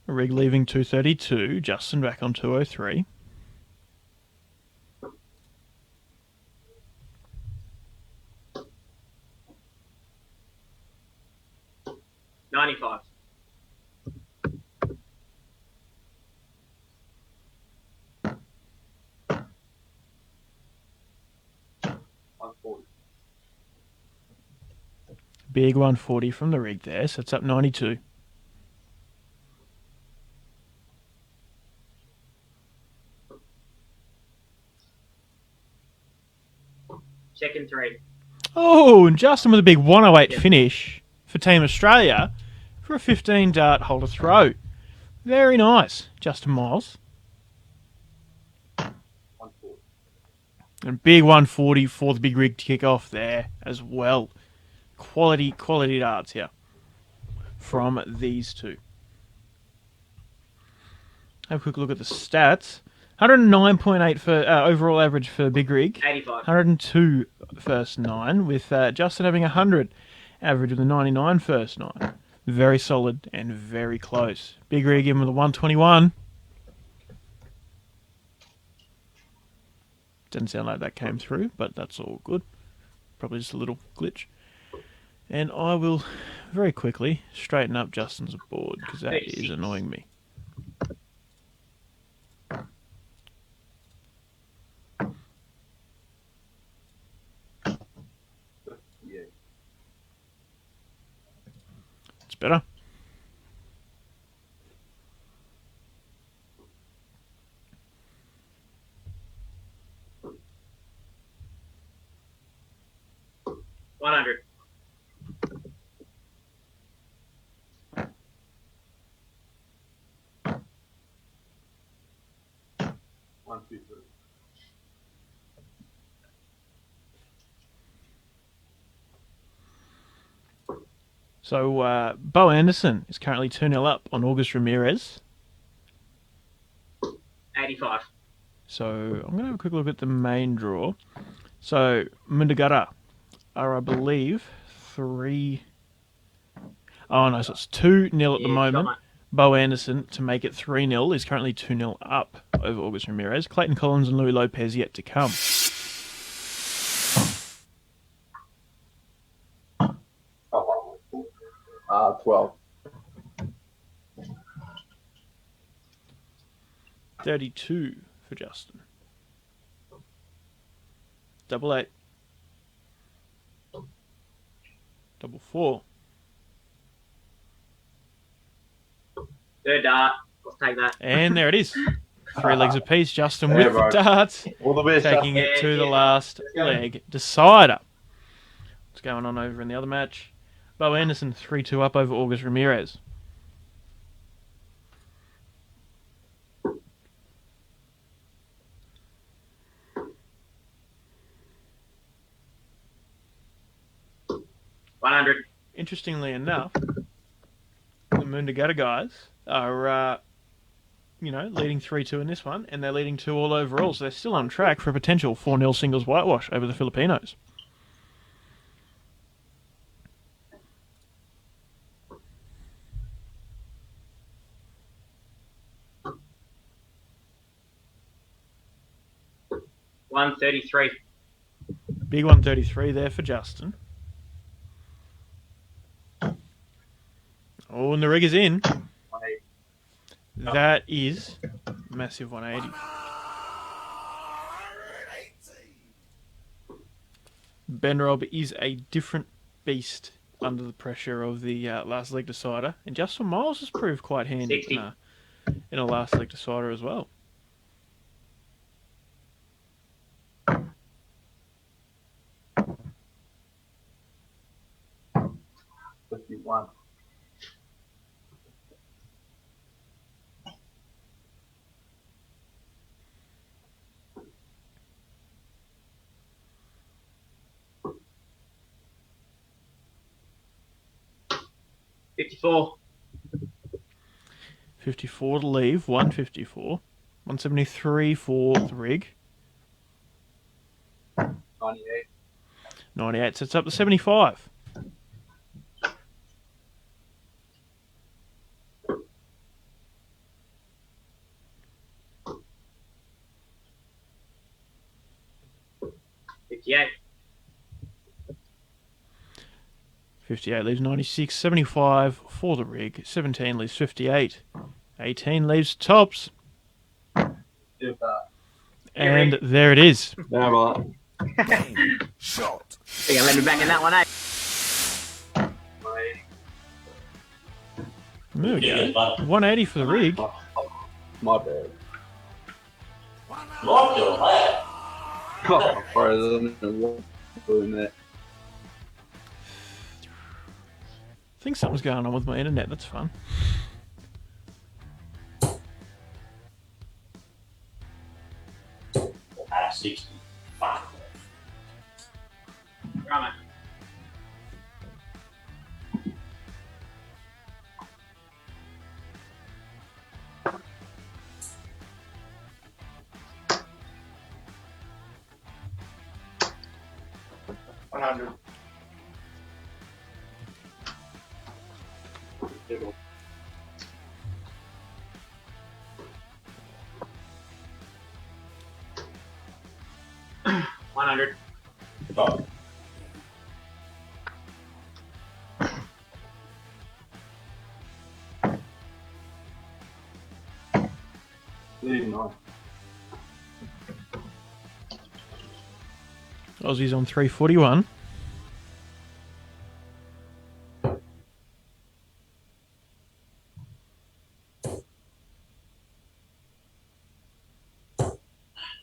Rig leaving 232. Justin back on 203. $95. Big 140 from the rig there, so it's up 92. Second 3. Oh, and Justin with a big 108 finish for Team Australia for a 15 dart holder throw. Very nice, Justin Miles. And big 140 for the big rig to kick off there as well. Quality darts here from these two. Have a quick look at the stats. 109.8 for overall average for big rig. 85. 102 first 9 with Justin having 100 average with a 99 first 9. Very solid and very close. Big rig in with a 121. Didn't sound like that came through, but that's all good. Probably just a little glitch. And I will very quickly straighten up Justin's board because that is annoying me. It's better. $100. So, Bo Anderson is currently 2-0 up on August Ramirez. 85. So, I'm going to have a quick look at the main draw. So, Mundagara are, I believe, 3... Oh, no, so it's 2-0 at the moment. Bo Anderson, to make it 3-0, is currently 2-0 up over August Ramirez. Clayton Collins and Louis Lopez yet to come. Oh, 12. 32 for Justin. 88. 44. Third dart. Let's take that. And there it is. 3 legs apiece. Justin with the darts. All the best. Taking it to the last leg decider. What's going on over in the other match? Bo Anderson 3-2 up over August Ramirez. $100. Interestingly enough, the Mundagata guys are, leading 3-2 in this one, and they're leading 2 all overall, so they're still on track for a potential 4-0 singles whitewash over the Filipinos. $133. Big 133 there for Justin. Oh, and the rig is in. That is massive 180. Ben Robb is a different beast under the pressure of the last leg decider, and Justin Miles has proved quite handy in a last leg decider as well. $51. $54. 54 to leave, 154. 173 for the rig. 98. 98 sets up to 75. 58 leaves 96. 75 for the rig. 17 leaves 58. 18 leaves tops. And there it is. Shot. You gonna let me back in that one, eh? There we go. 180 for the rig. My bad. Lock your lad. Oh, sorry, doing that. I think something's going on with my internet. That's fun. At 60. Fuck. Right, mate. $100. $100. Fuck. Aussie's on 341.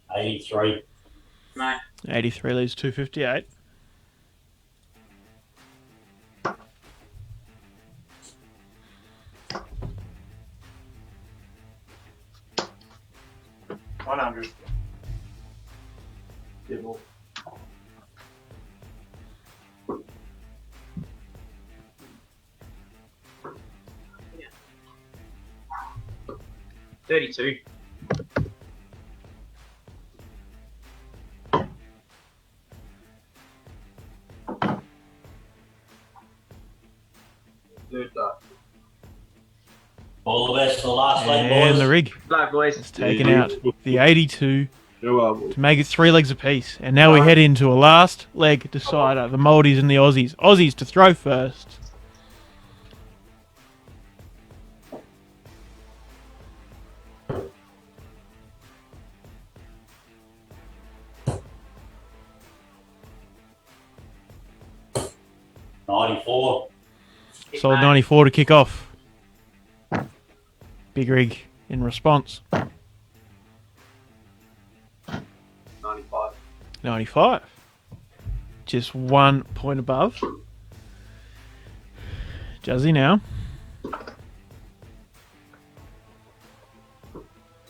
$83. Mate. 83 leaves 258. $100. $32. All the best for the last leg, And boys. the rig Luck, boys. is taken out. The 82 Who to make it 3 legs apiece. And now we head into a last leg decider. The Maldives and the Aussies. Aussies to throw first. $94. Solid 94 to kick off. Big rig in response. 95. 95. Just 1 point above. Jazzy now.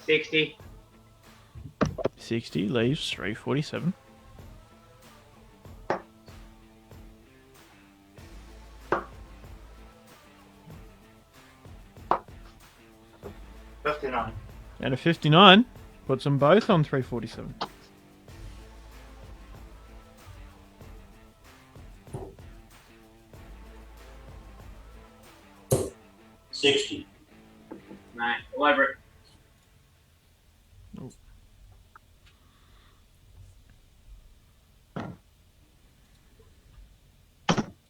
60. 60 leaves 347. $59. And a 59 puts them both on 347. $60. Mate, all over it.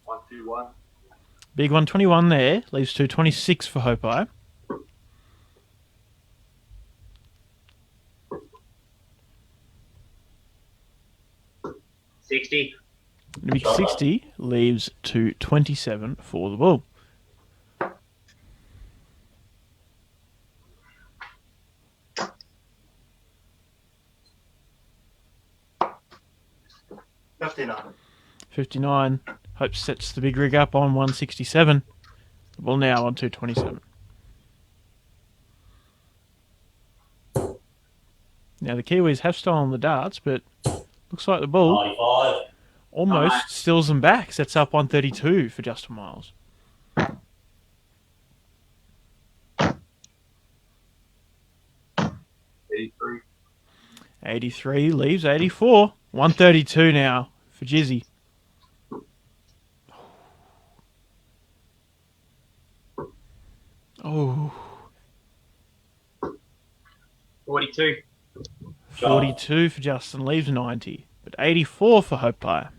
$121. Big 121 there. Leaves 226 for Hope Eye. $60. The big 60 leaves 227 for the bull. $59. 59. Hope sets the big rig up on 167. The bull now on 227. Now the Kiwis have stolen the darts, but looks like the bull 95. almost steals them back. Sets up 132 for Justin Miles. 83. 83 leaves 84. 132 now for Jizzy. Oh, 42. 42 for Justin leaves 90. But 84 for Hope Pie.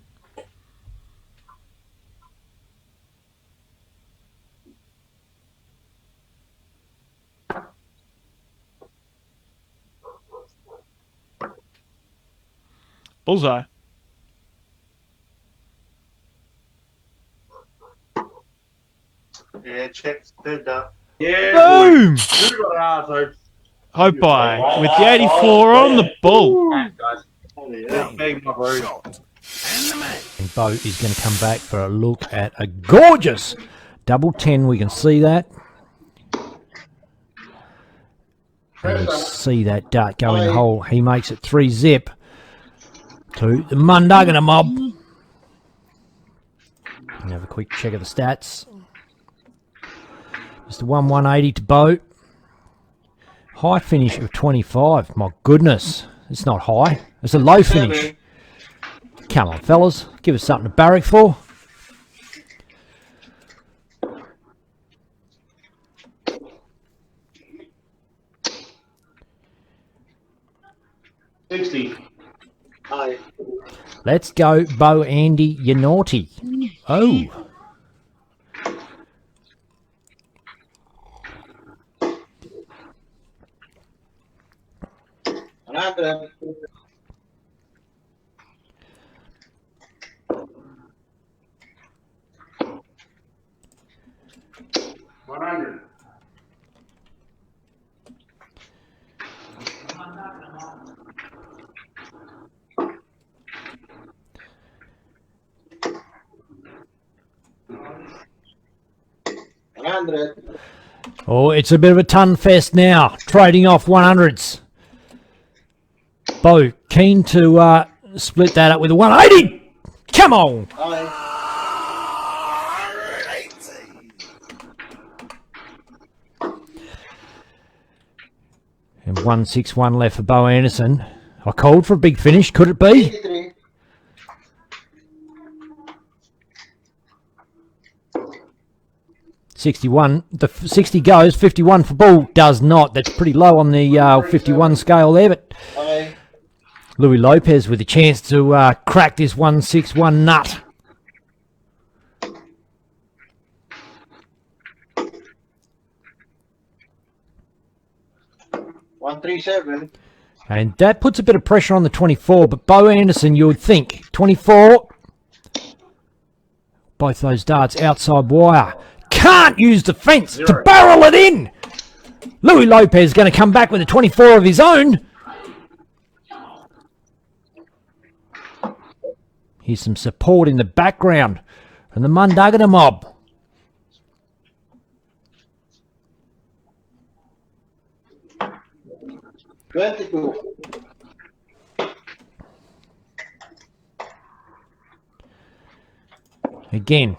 Bullseye. Yeah, check. Third dart. Yeah, Boom! boys. Who got ours, Hope? Hope by with the 84 on the bull. Thanks, guys. Yeah. Big, my bro. Shot. And the man. And Bo is going to come back for a look at a gorgeous double 10. We can see that. And you see that dart go in the hole. He makes it 3-zip to the Mundugana mob. And have a quick check of the stats. Just a 180 to Bo. High finish of 25. My goodness. It's not high. It's a low finish. Come on, fellas. Give us something to barrack for. Aye. Let's go, Bo Andy, you naughty. Oh. Oh, it's a bit of a ton fest now. Trading off 100s. Bo, keen to split that up with a 180. Come on. And 161 left for Bo Anderson. I called for a big finish. Could it be? $61. The 60 goes. 51 for Bull. Does not. That's pretty low on the 51 scale there. But Louis Lopez with a chance to crack this 161 nut. $137. And that puts a bit of pressure on the 24. But Bo Anderson, you would think. 24. Both those darts outside wire. Can't use the fence to barrel it in. Louis Lopez going to come back with a 24 of his own. Here's some support in the background from the Mundugana mob. Again,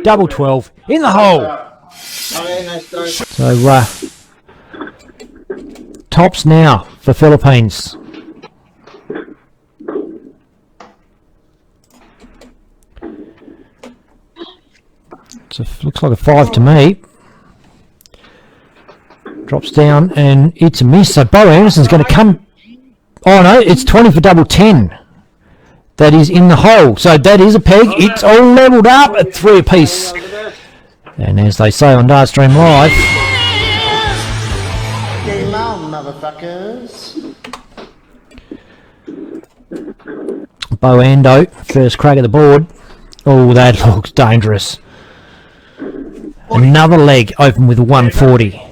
double 12 in the hole. So, tops now for Philippines. So looks like a 5 to me. Drops down and it's a miss. So Bo Anderson's going to come. Oh no, it's 20 for double 10. That is in the hole. So that is a peg. It's all levelled up at 3 apiece. And as they say on Dartstream Live, Game on, motherfuckers. Bo Ando, first crack at the board. Oh, that looks dangerous. Another leg open with a 140.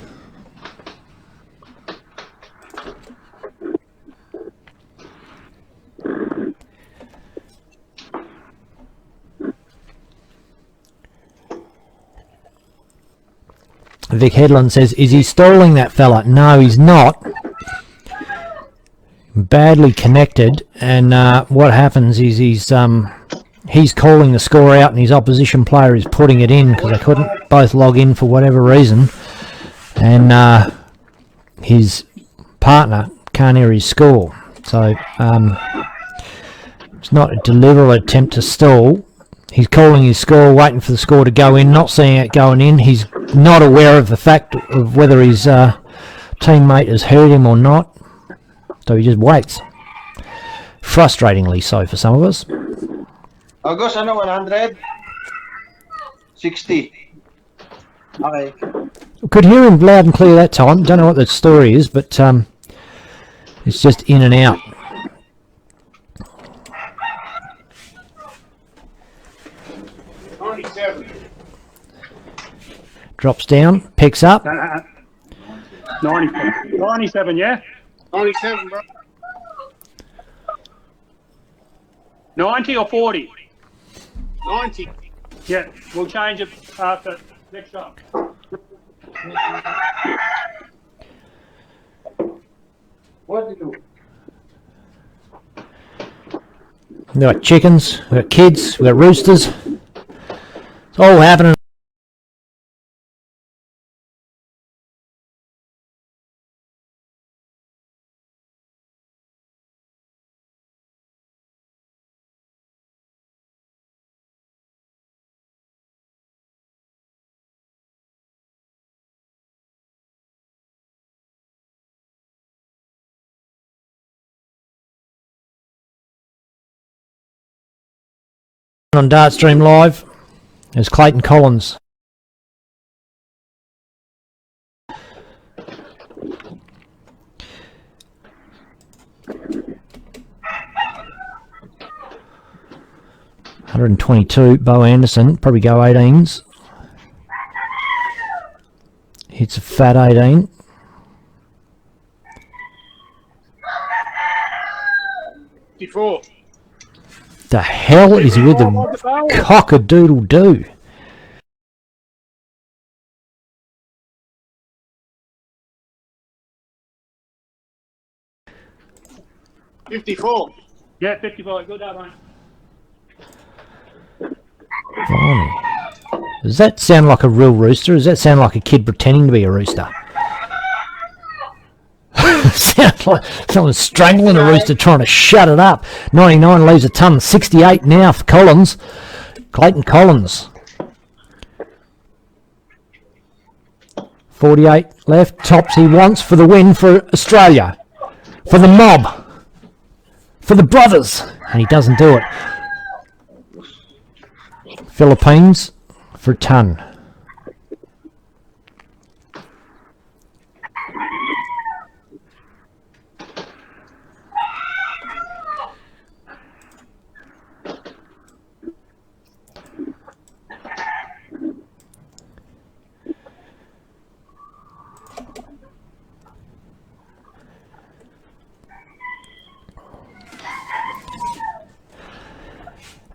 Vic Headland says, is he stalling that fella? No, he's not. Badly connected, and what happens is he's calling the score out and his opposition player is putting it in because they couldn't both log in for whatever reason, and his partner can't hear his score. So it's not a deliberate attempt to stall. He's calling his score, waiting for the score to go in, not seeing it going in. He's not aware of the fact of whether his teammate has heard him or not. So he just waits. Frustratingly so for some of us. August, 100. 60. Okay. Could hear him loud and clear that time. Don't know what the story is, but it's just in and out. Drops down, picks up. 97, yeah? 97, bro. 90 or 40? 90. Yeah, we'll change it after next shot. What did you do? We've got chickens, we've got kids, we've got roosters. It's all happening. On Dartstream Live is Clayton Collins. $122, Bo Anderson, probably go 18s. Hits a fat 18. Before. The hell is he with the cock-a-doodle-doo? $54. Yeah, 54. Good day, mate. Blimey. Does that sound like a real rooster? Does that sound like a kid pretending to be a rooster? Sounds like someone strangling a rooster trying to shut it up. 99 leaves a ton. 68 now for Collins. Clayton Collins. 48 left. Tops he wants for the win for Australia. For the mob. For the brothers. And he doesn't do it. Philippines for a ton.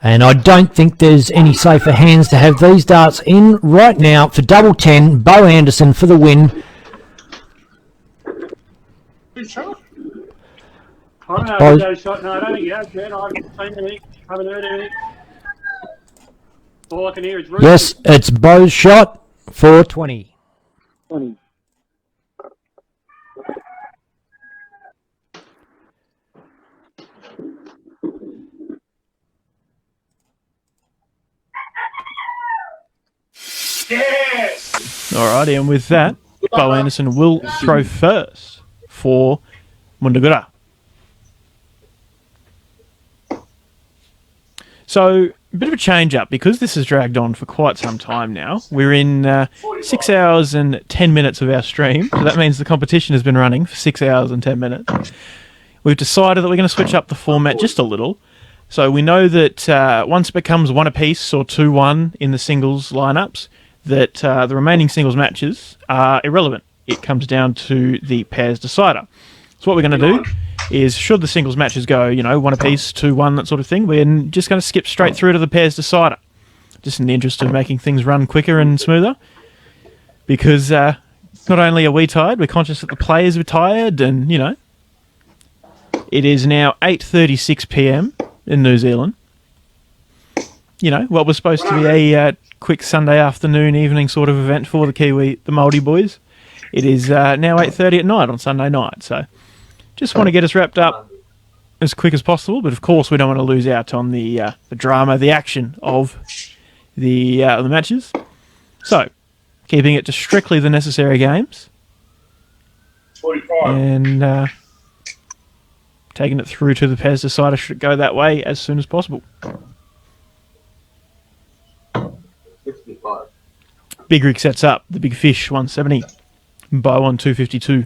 And I don't think there's any safer hands to have these darts in right now for double 10. Bo Anderson for the win. I don't know if those shot. No, I don't think he has, man. I haven't seen anything. Haven't heard anything. All I can hear is Ruth. Yes, it's Bo's shot for 20. 20. Yes! Alrighty, and with that, Bo Anderson will throw first for Mundagura. So, a bit of a change up because this has dragged on for quite some time now. We're in 6 hours and 10 minutes of our stream, so that means the competition has been running for 6 hours and 10 minutes. We've decided that we're going to switch up the format just a little. So we know that once it becomes 1 apiece or 2-1 in the singles lineups, that the remaining singles matches are irrelevant. It comes down to the pairs decider. So what we're going to do is, should the singles matches go, 1 apiece, 2-1, that sort of thing, we're just going to skip straight through to the pairs decider, just in the interest of making things run quicker and smoother. Because not only are we tired, we're conscious that the players are tired, and it is now 8:36 p.m. in New Zealand. What was supposed to be a quick Sunday afternoon, evening sort of event for the Māori boys. It is now 8:30 at night on Sunday night, so just want to get us wrapped up as quick as possible, but of course we don't want to lose out on the drama, the action of the matches. So, keeping it to strictly the necessary games, 45. and taking it through to the pairs decider should it go that way as soon as possible. 65. Big Rig sets up, the Big Fish 170, by 252.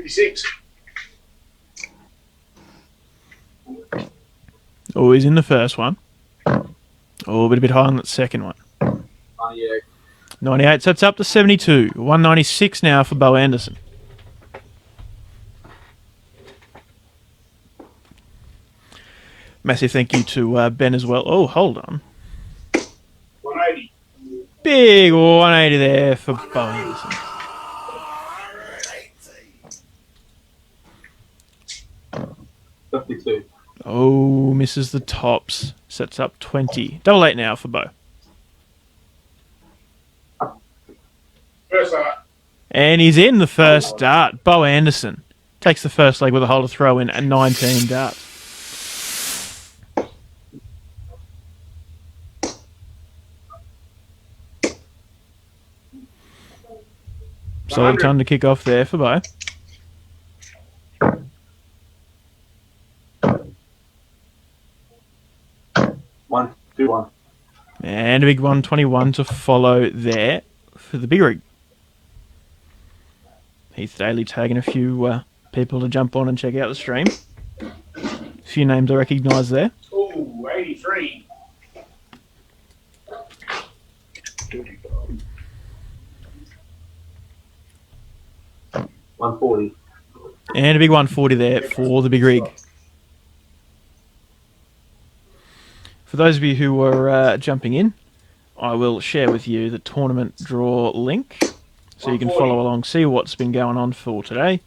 56. Oh, he's in the first one. Oh, but a bit high on that second one. 98. 98 sets up to 72. 196 now for Bo Anderson. Massive thank you to Ben as well. Oh, hold on. 180. Big 180 there for Bo Anderson. $52. Oh, misses the tops. Sets up 20. Double 8 now for Bo. First start. And he's in the first dart. Bo Anderson takes the first leg with a hole to throw in at 19 darts. Solid ton to kick off there for Bo. One, two, one. And a big 121 to follow there for the big rig. Heath Daly tagging a few people to jump on and check out the stream. A few names I recognise there. Ooh, 83. 140. And a big 140 there for the big rig. For those of you who are jumping in, I will share with you the tournament draw link so you can follow along, see what's been going on for today.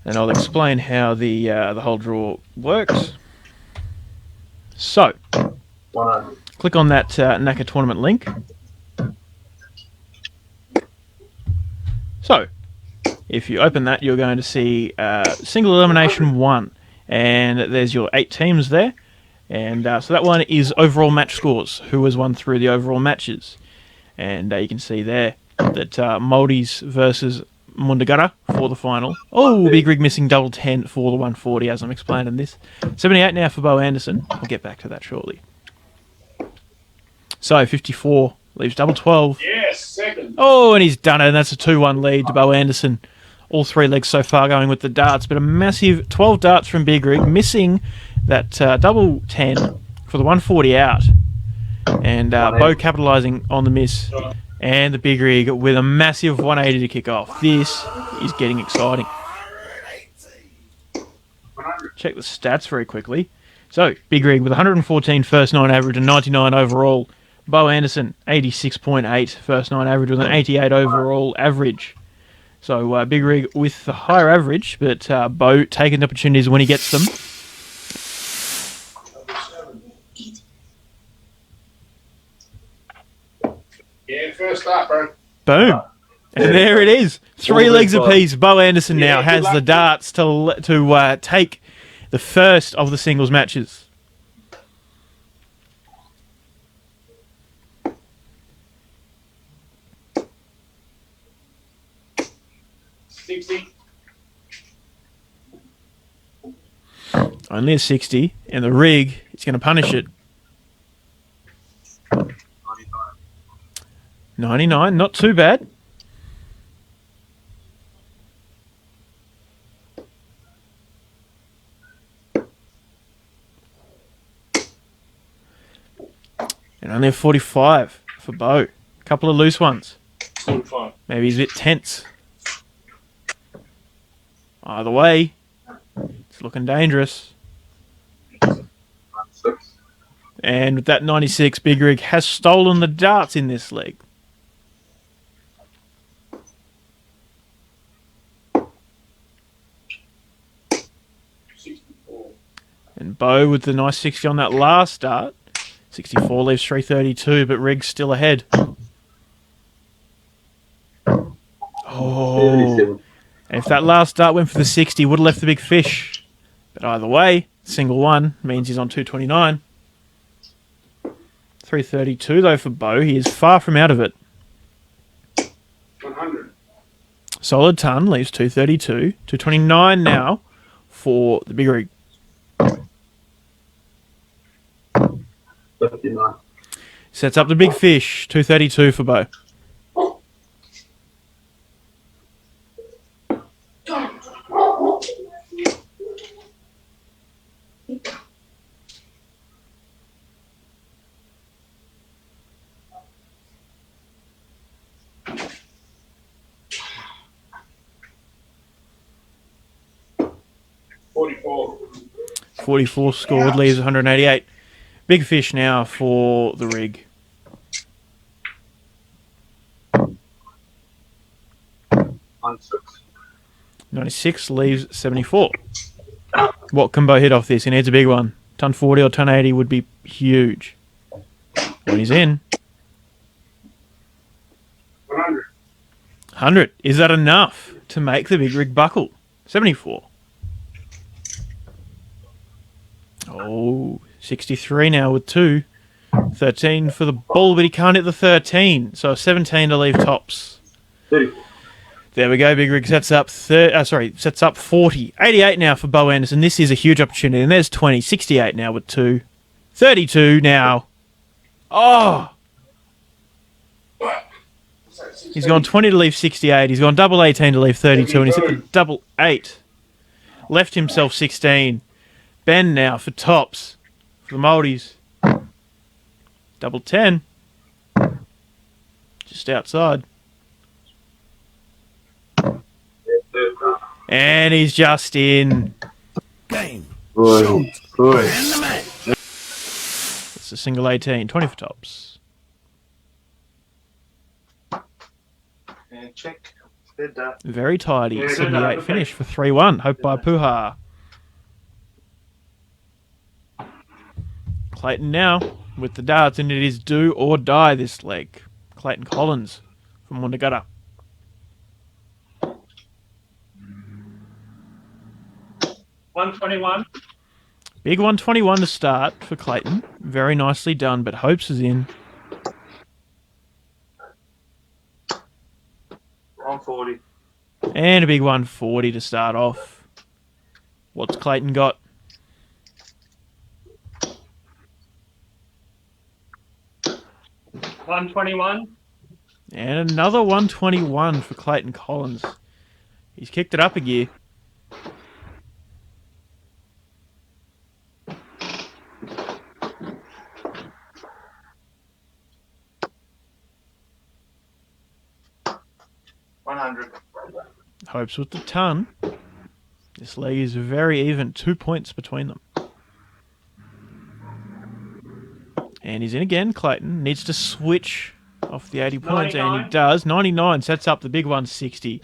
And I'll explain how the whole draw works. So, 100. click on that NACA tournament link. So, if you open that, you're going to see single elimination 1. And there's your 8 teams there. And so that one is overall match scores, who has won through the overall matches. And you can see there that MAORI versus Mundagara for the final. Oh, big rig missing double 10 for the 140 as I'm explaining this. 78 now for Bo Anderson. I'll get back to that shortly. So 54 leaves double 12. Yes, second. Oh, and he's done it, and that's a 2-1 lead to Bo Anderson. All 3 legs so far going with the darts, but a massive 12 darts from Big Rig, missing that double 10 for the 140 out. And Bo capitalising on the miss. And the Big Rig with a massive 180 to kick off. This is getting exciting. Check the stats very quickly. So, Big Rig with 114 first 9 average and 99 overall. Bo Anderson, 86.8 first 9 average with an 88 overall average. So, Big Rig with the higher average, but Bo taking the opportunities when he gets them. Yeah, first start, bro. Boom. And there it is. 3 legs apiece. Bo Anderson now has the darts to take the first of the singles matches. Only a 60, and the rig is going to punish it. 99, not too bad. And only a 45 for Bo. A couple of loose ones. 45. Maybe he's a bit tense. Either way, it's looking dangerous. 96. And with that 96, Big Rig has stolen the darts in this leg. And Bo with the nice 60 on that last dart. 64 leaves 332, but Rig's still ahead. Oh. And if that last dart went for the 60, would have left the big fish. But either way, single one means he's on 229. 332 though for Bo. He is far from out of it. 100. Solid ton leaves 232. 229 now for the Big Rig. 59. Sets up the big fish. 232 for Bo. 44. 44 scored, leaves 188. Big fish now for the rig. 96 leaves 74. What can Bo hit off this? He needs a big one. Ton 40 or ton 80 would be huge. When he's in. 100. 100. Is that enough to make the big rig buckle? 74. Oh, 63 now with 2. 13 for the ball, but he can't hit the 13. So 17 to leave tops. 30. There we go. Big rig sets up 40. 88 now for Bo Anderson. This is a huge opportunity. And there's 20. 68 now with 2. 32 now. Oh! He's gone 20 to leave 68. He's gone double 18 to leave 32. And he's hit the double 8. Left himself 16. Ben now for tops. For the Maldives. Double 10. Just outside. And he's just in. Game. Good. Good. And the match. It's a single 18. 20 for tops. And check. Dead dart. Very tidy. Yeah, 78 good. finish for 3-1. Hope by Puha. Clayton now with the darts, and it is do or die this leg. Clayton Collins from Wundagutta. $121. Big 121 to start for Clayton. Very nicely done, but Hopes is in. 140. And a big 140 to start off. What's Clayton got? $121. And another 121 for Clayton Collins. He's kicked it up a gear. Hopes with the ton. This leg is very even. 2 points between them. And he's in again. Clayton needs to switch off the 80 points, 99. and he does. 99 sets up the big 160.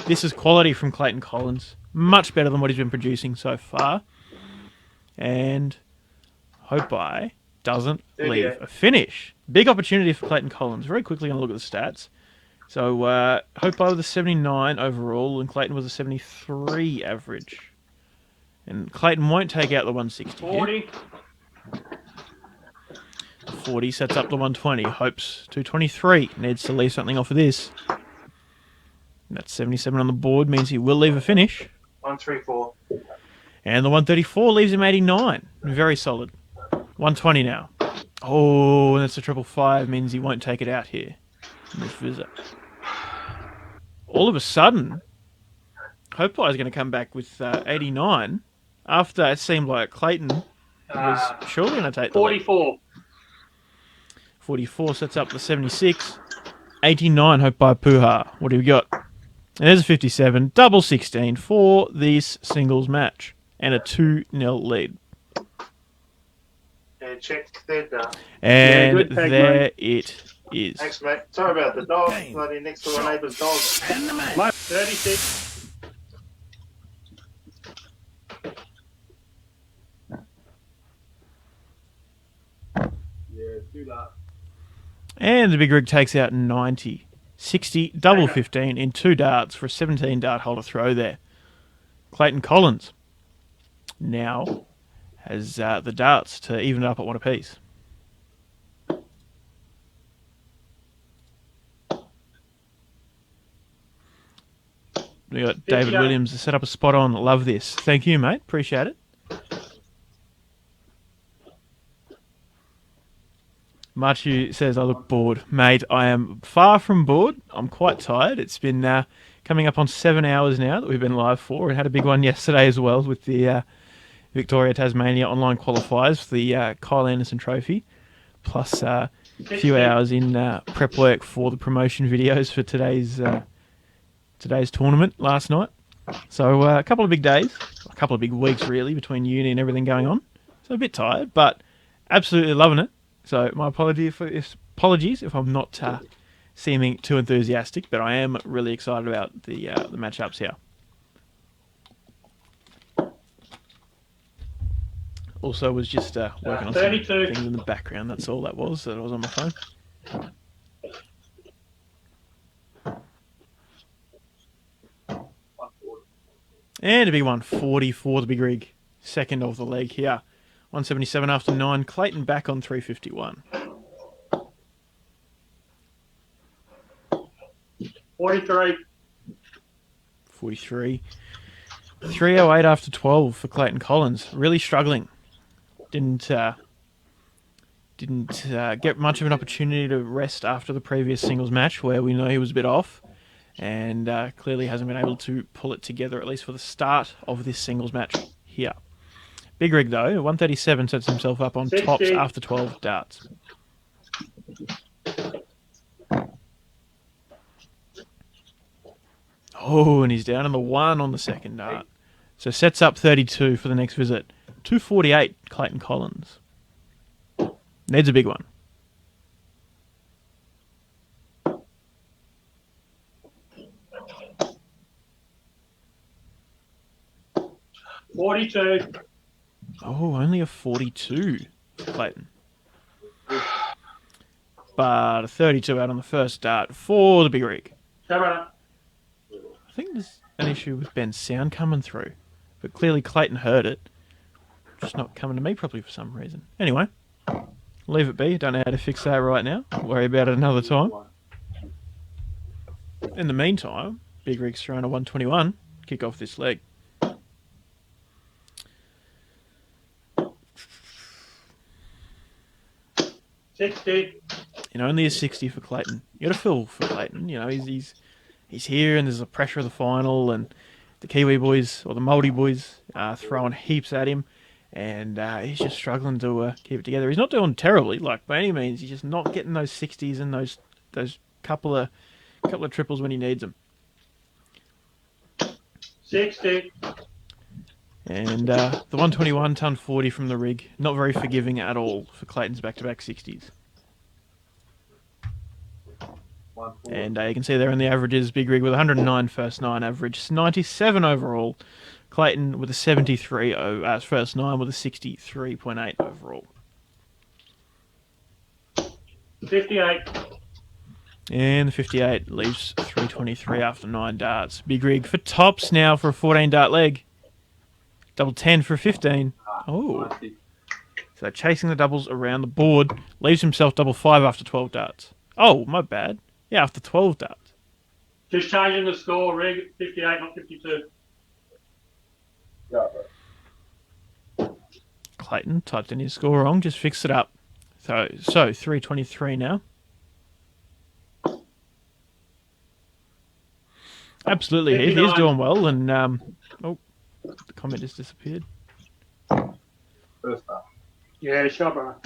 This is quality from Clayton Collins. Much better than what he's been producing so far. And Hopi doesn't leave a finish. Big opportunity for Clayton Collins. Very quickly going to look at the stats. So Hopi with a 79 overall, and Clayton was a 73 average. And Clayton won't take out the 160 40. 40 sets up the 120. Hopes 223. Needs to leave something off of this. And that's 77 on the board, means he will leave a finish. 134. And the 134 leaves him 89. Very solid. 120 now. Oh, and that's a 555, means he won't take it out here. All of a sudden, Hopi is going to come back with 89 after it seemed like Clayton was surely going to take the lead. 44. 44 sets up the 76. 89 Hope by Puha. What do we got? And there's a 57. Double 16 for this singles match. And a 2-0 lead. Yeah, check. Dead dart. And good tag, there mate. it is. Thanks, mate. Sorry about the dog. Game. Bloody next door neighbour's dog. And the match. 36. Yeah, do that. And the big rig takes out 90. 60, double 15 in 2 darts for a 17 dart holder throw there. Clayton Collins now has the darts to even it up at 1 apiece. We got David Williams to set up a spot on. Love this. Thank you, mate. Appreciate it. Machu says, I look bored. Mate, I am far from bored. I'm quite tired. It's been coming up on 7 hours now that we've been live for, and had a big one yesterday as well with the Victoria Tasmania online qualifiers for the Kyle Anderson Trophy, plus a few hours in prep work for the promotion videos for today's tournament last night. So a couple of big days. a couple of big weeks really between uni and everything going on. So a bit tired, but absolutely loving it. So my apologies if I'm not seeming too enthusiastic, but I am really excited about the matchups here. Also was just working on some things in the background. That's all that was I was on my phone. And a big 140 for the big rig. Second of the leg here. 177 after 9. Clayton back on 351. 43. 43. 308 after 12 for Clayton Collins. Really struggling. Didn't get much of an opportunity to rest after the previous singles match where we know he was a bit off. And clearly hasn't been able to pull it together, at least for the start of this singles match here. Big rig, though, 137 sets himself up on 60. tops after 12 darts. Oh, and he's down on the 1 on the second dart. So sets up 32 for the next visit. 248, Clayton Collins. Needs a big one. 42. Oh, only a 42 for Clayton. But a 32 out on the first dart for the big rig. I think there's an issue with Ben's sound coming through. But clearly Clayton heard it. Just not coming to me properly for some reason. Anyway, leave it be. Don't know how to fix that right now. Worry about it another time. In the meantime, big rig's throwing a 121. Kick off this leg. $60. And only a 60 for Clayton. You got to feel for Clayton. You know, he's here and there's the pressure of the final and the Kiwi boys, or the MAORI boys, throwing heaps at him. And he's just struggling to keep it together. He's not doing terribly, like, by any means. He's just not getting those 60s and those couple of triples when he needs them. 60. And the 121 ton 40 from the rig, not very forgiving at all for Clayton's back-to-back 60s. And you can see there in the averages, big rig with 109 first 9 average, 97 overall. Clayton with a 73 first 9 with a 63.8 overall. 58. And the 58 leaves 323 after 9 darts. Big rig for tops now for a 14 dart leg. Double 10 for a 15. Oh. So chasing the doubles around the board. Leaves himself double 5 after 12 darts. Oh, my bad. Yeah, after 12 darts. Just changing the score, Rig. 58, not 52. Clayton typed in his score wrong. Just fixed it up. So 323 now. Absolutely, he is doing well. And, oh, the comment just disappeared. Yeah, sure.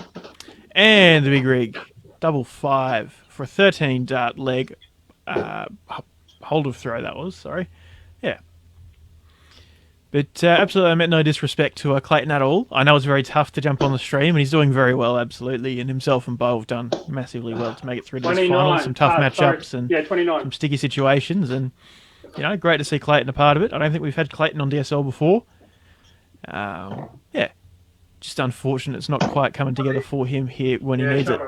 And the big rig. Double 5 for a 13 dart leg. Hold of throw that was, sorry. Yeah. But absolutely, I meant no disrespect to Clayton at all. I know it's very tough to jump on the stream, and he's doing very well, absolutely. And himself and Bo have done massively well to make it through to this final. Some tough matchups and some sticky situations. And, you know, great to see Clayton a part of it. I don't think we've had Clayton on DSL before. Yeah. Just unfortunate it's not quite coming together for him here when he needs it.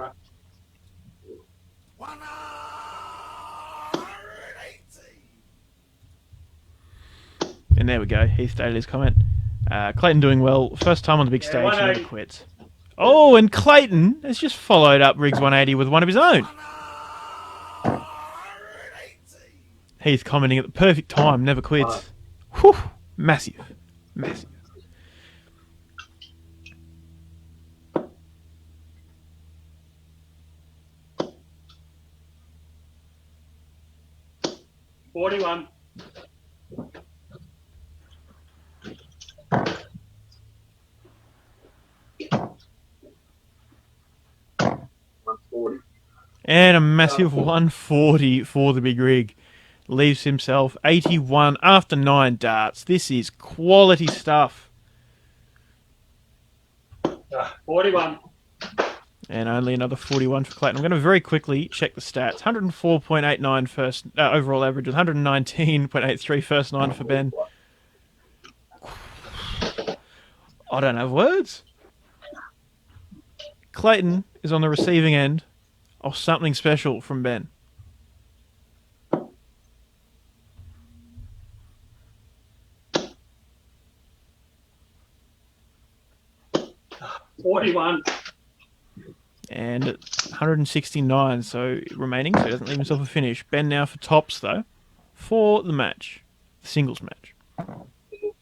And there we go. He stated his comment. Clayton doing well. First time on the big stage. He never quits. Oh, and Clayton has just followed up Riggs 180 with one of his own. He's commenting at the perfect time. Never quits. Whew. Massive. Massive. $41. And a massive 140 for the big rig. leaves himself 81 after 9 darts. This is quality stuff. 41. And only another 41 for Clayton. I'm going to very quickly check the stats. 104.89 first overall average with 119.83 first 9 for Ben. I don't have words. Clayton is on the receiving end of something special from Ben. $41. And 169, so remaining, so he doesn't leave himself a finish. Ben now for tops, though, for the match, the singles match.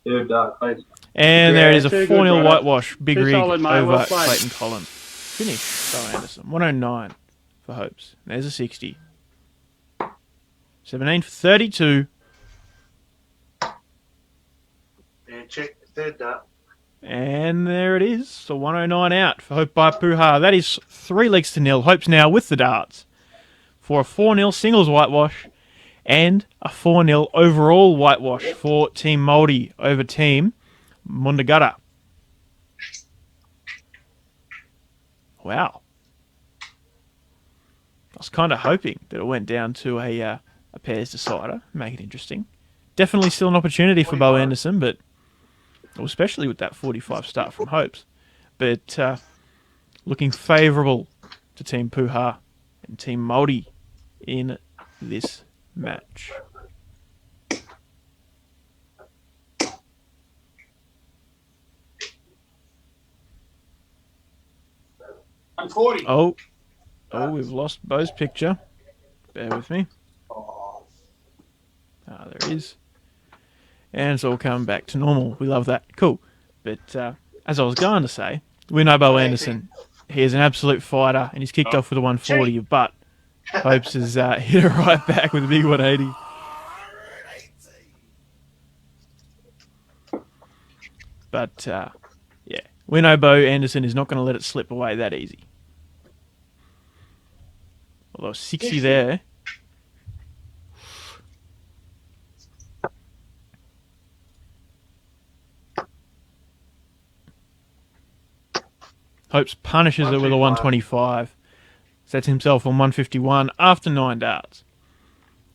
Third dart, please. And there it is, a too 4-0 good, whitewash, big Too rig solid, mate. over Well played. Clayton Collins. Finish, Bo Anderson, 109 for Hopes. There's a 60. 17 for 32. And check the third dart. And there it is, so 109 out for Hope by Puha. That is 3 legs to nil. Hope's now with the darts for a 4-0 singles whitewash and a 4-0 overall whitewash for Team MAORI over Team Mundagara. Wow. I was kind of hoping that it went down to a pairs decider, make it interesting. Definitely still an opportunity for Bo Anderson, but especially with that 45 start from Hopes. But looking favourable to Team Puha and Team MAORI in this match. I'm 40. Oh, we've lost Bo's picture. Bear with me. There it is. And it's all come back to normal. We love that. Cool. But as I was going to say, we know Bo Anderson. He is an absolute fighter, and he's kicked off with a 140, but Hopes has hit it right back with a big 180. But, yeah, we know Bo Anderson is not going to let it slip away that easy. Although 60 there. Hopes punishes it with a 125. Sets himself on 151 after 9 darts.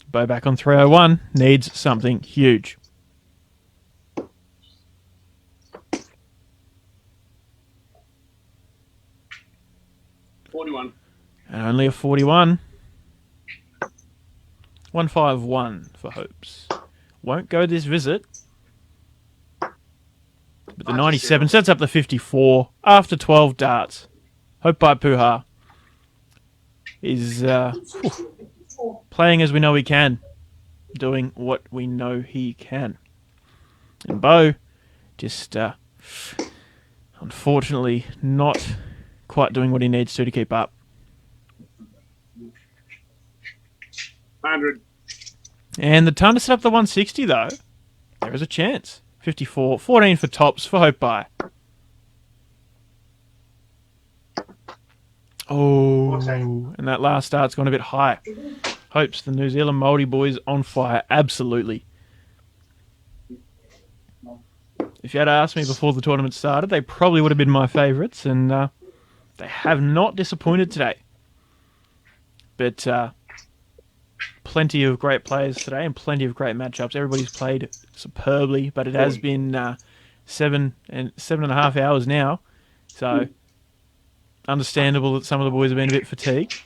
Bo back on 301. Needs something huge. $41. And only a 41. 151 for Hopes. Won't go this visit. But the 97 sets up the 54 after 12 darts. Hope by Puha is playing as we know he can. Doing what we know he can. And Bo just unfortunately not quite doing what he needs to keep up. 100. And the ton to set up the 160 though, there is a chance. 54, 14 for tops for Hope by. Oh, and that last start's gone a bit high. Hopes the New Zealand MAORI boys on fire, absolutely. If you had asked me before the tournament started, they probably would have been my favourites, and they have not disappointed today. But plenty of great players today and plenty of great matchups. Everybody's played superbly, but it has been 7.5 hours now, so understandable that some of the boys have been a bit fatigued.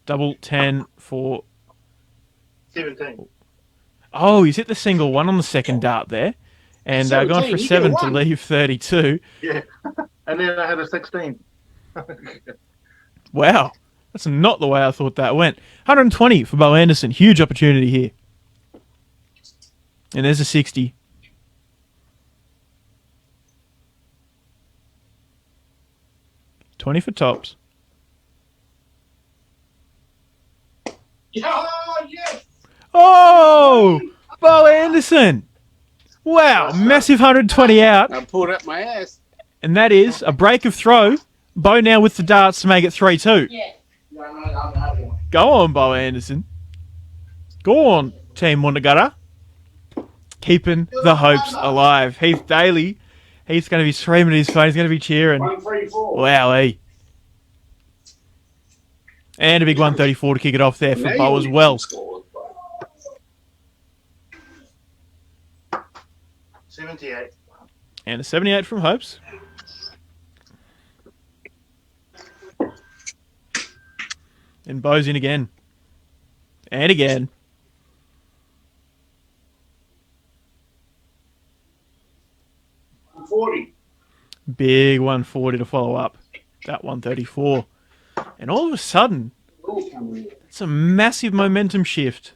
Double 10 for 17. Oh, he's hit the single one on the second dart there, and gone for 7 to leave 32. Yeah, and then I had a 16. Wow. That's not the way I thought that went. 120 for Bo Anderson. Huge opportunity here. And there's a 60. $20 for tops. Oh! Bo Anderson! Wow, massive 120 out. I pulled up my ass. And that is a break of throw. Bo now with the darts to make it 3-2. Yeah. Go on, Bo Anderson. Go on, Team Mundagara. Keeping the hopes alive. Heath Daly, he's going to be screaming at his phone. He's going to be cheering. 134. Wowee. And a big 134 to kick it off there for Bo as well. 78. And a 78 from Hopes. And Bo's in again. And again. 40. Big 140 to follow up. That 134. And all of a sudden, it's a massive momentum shift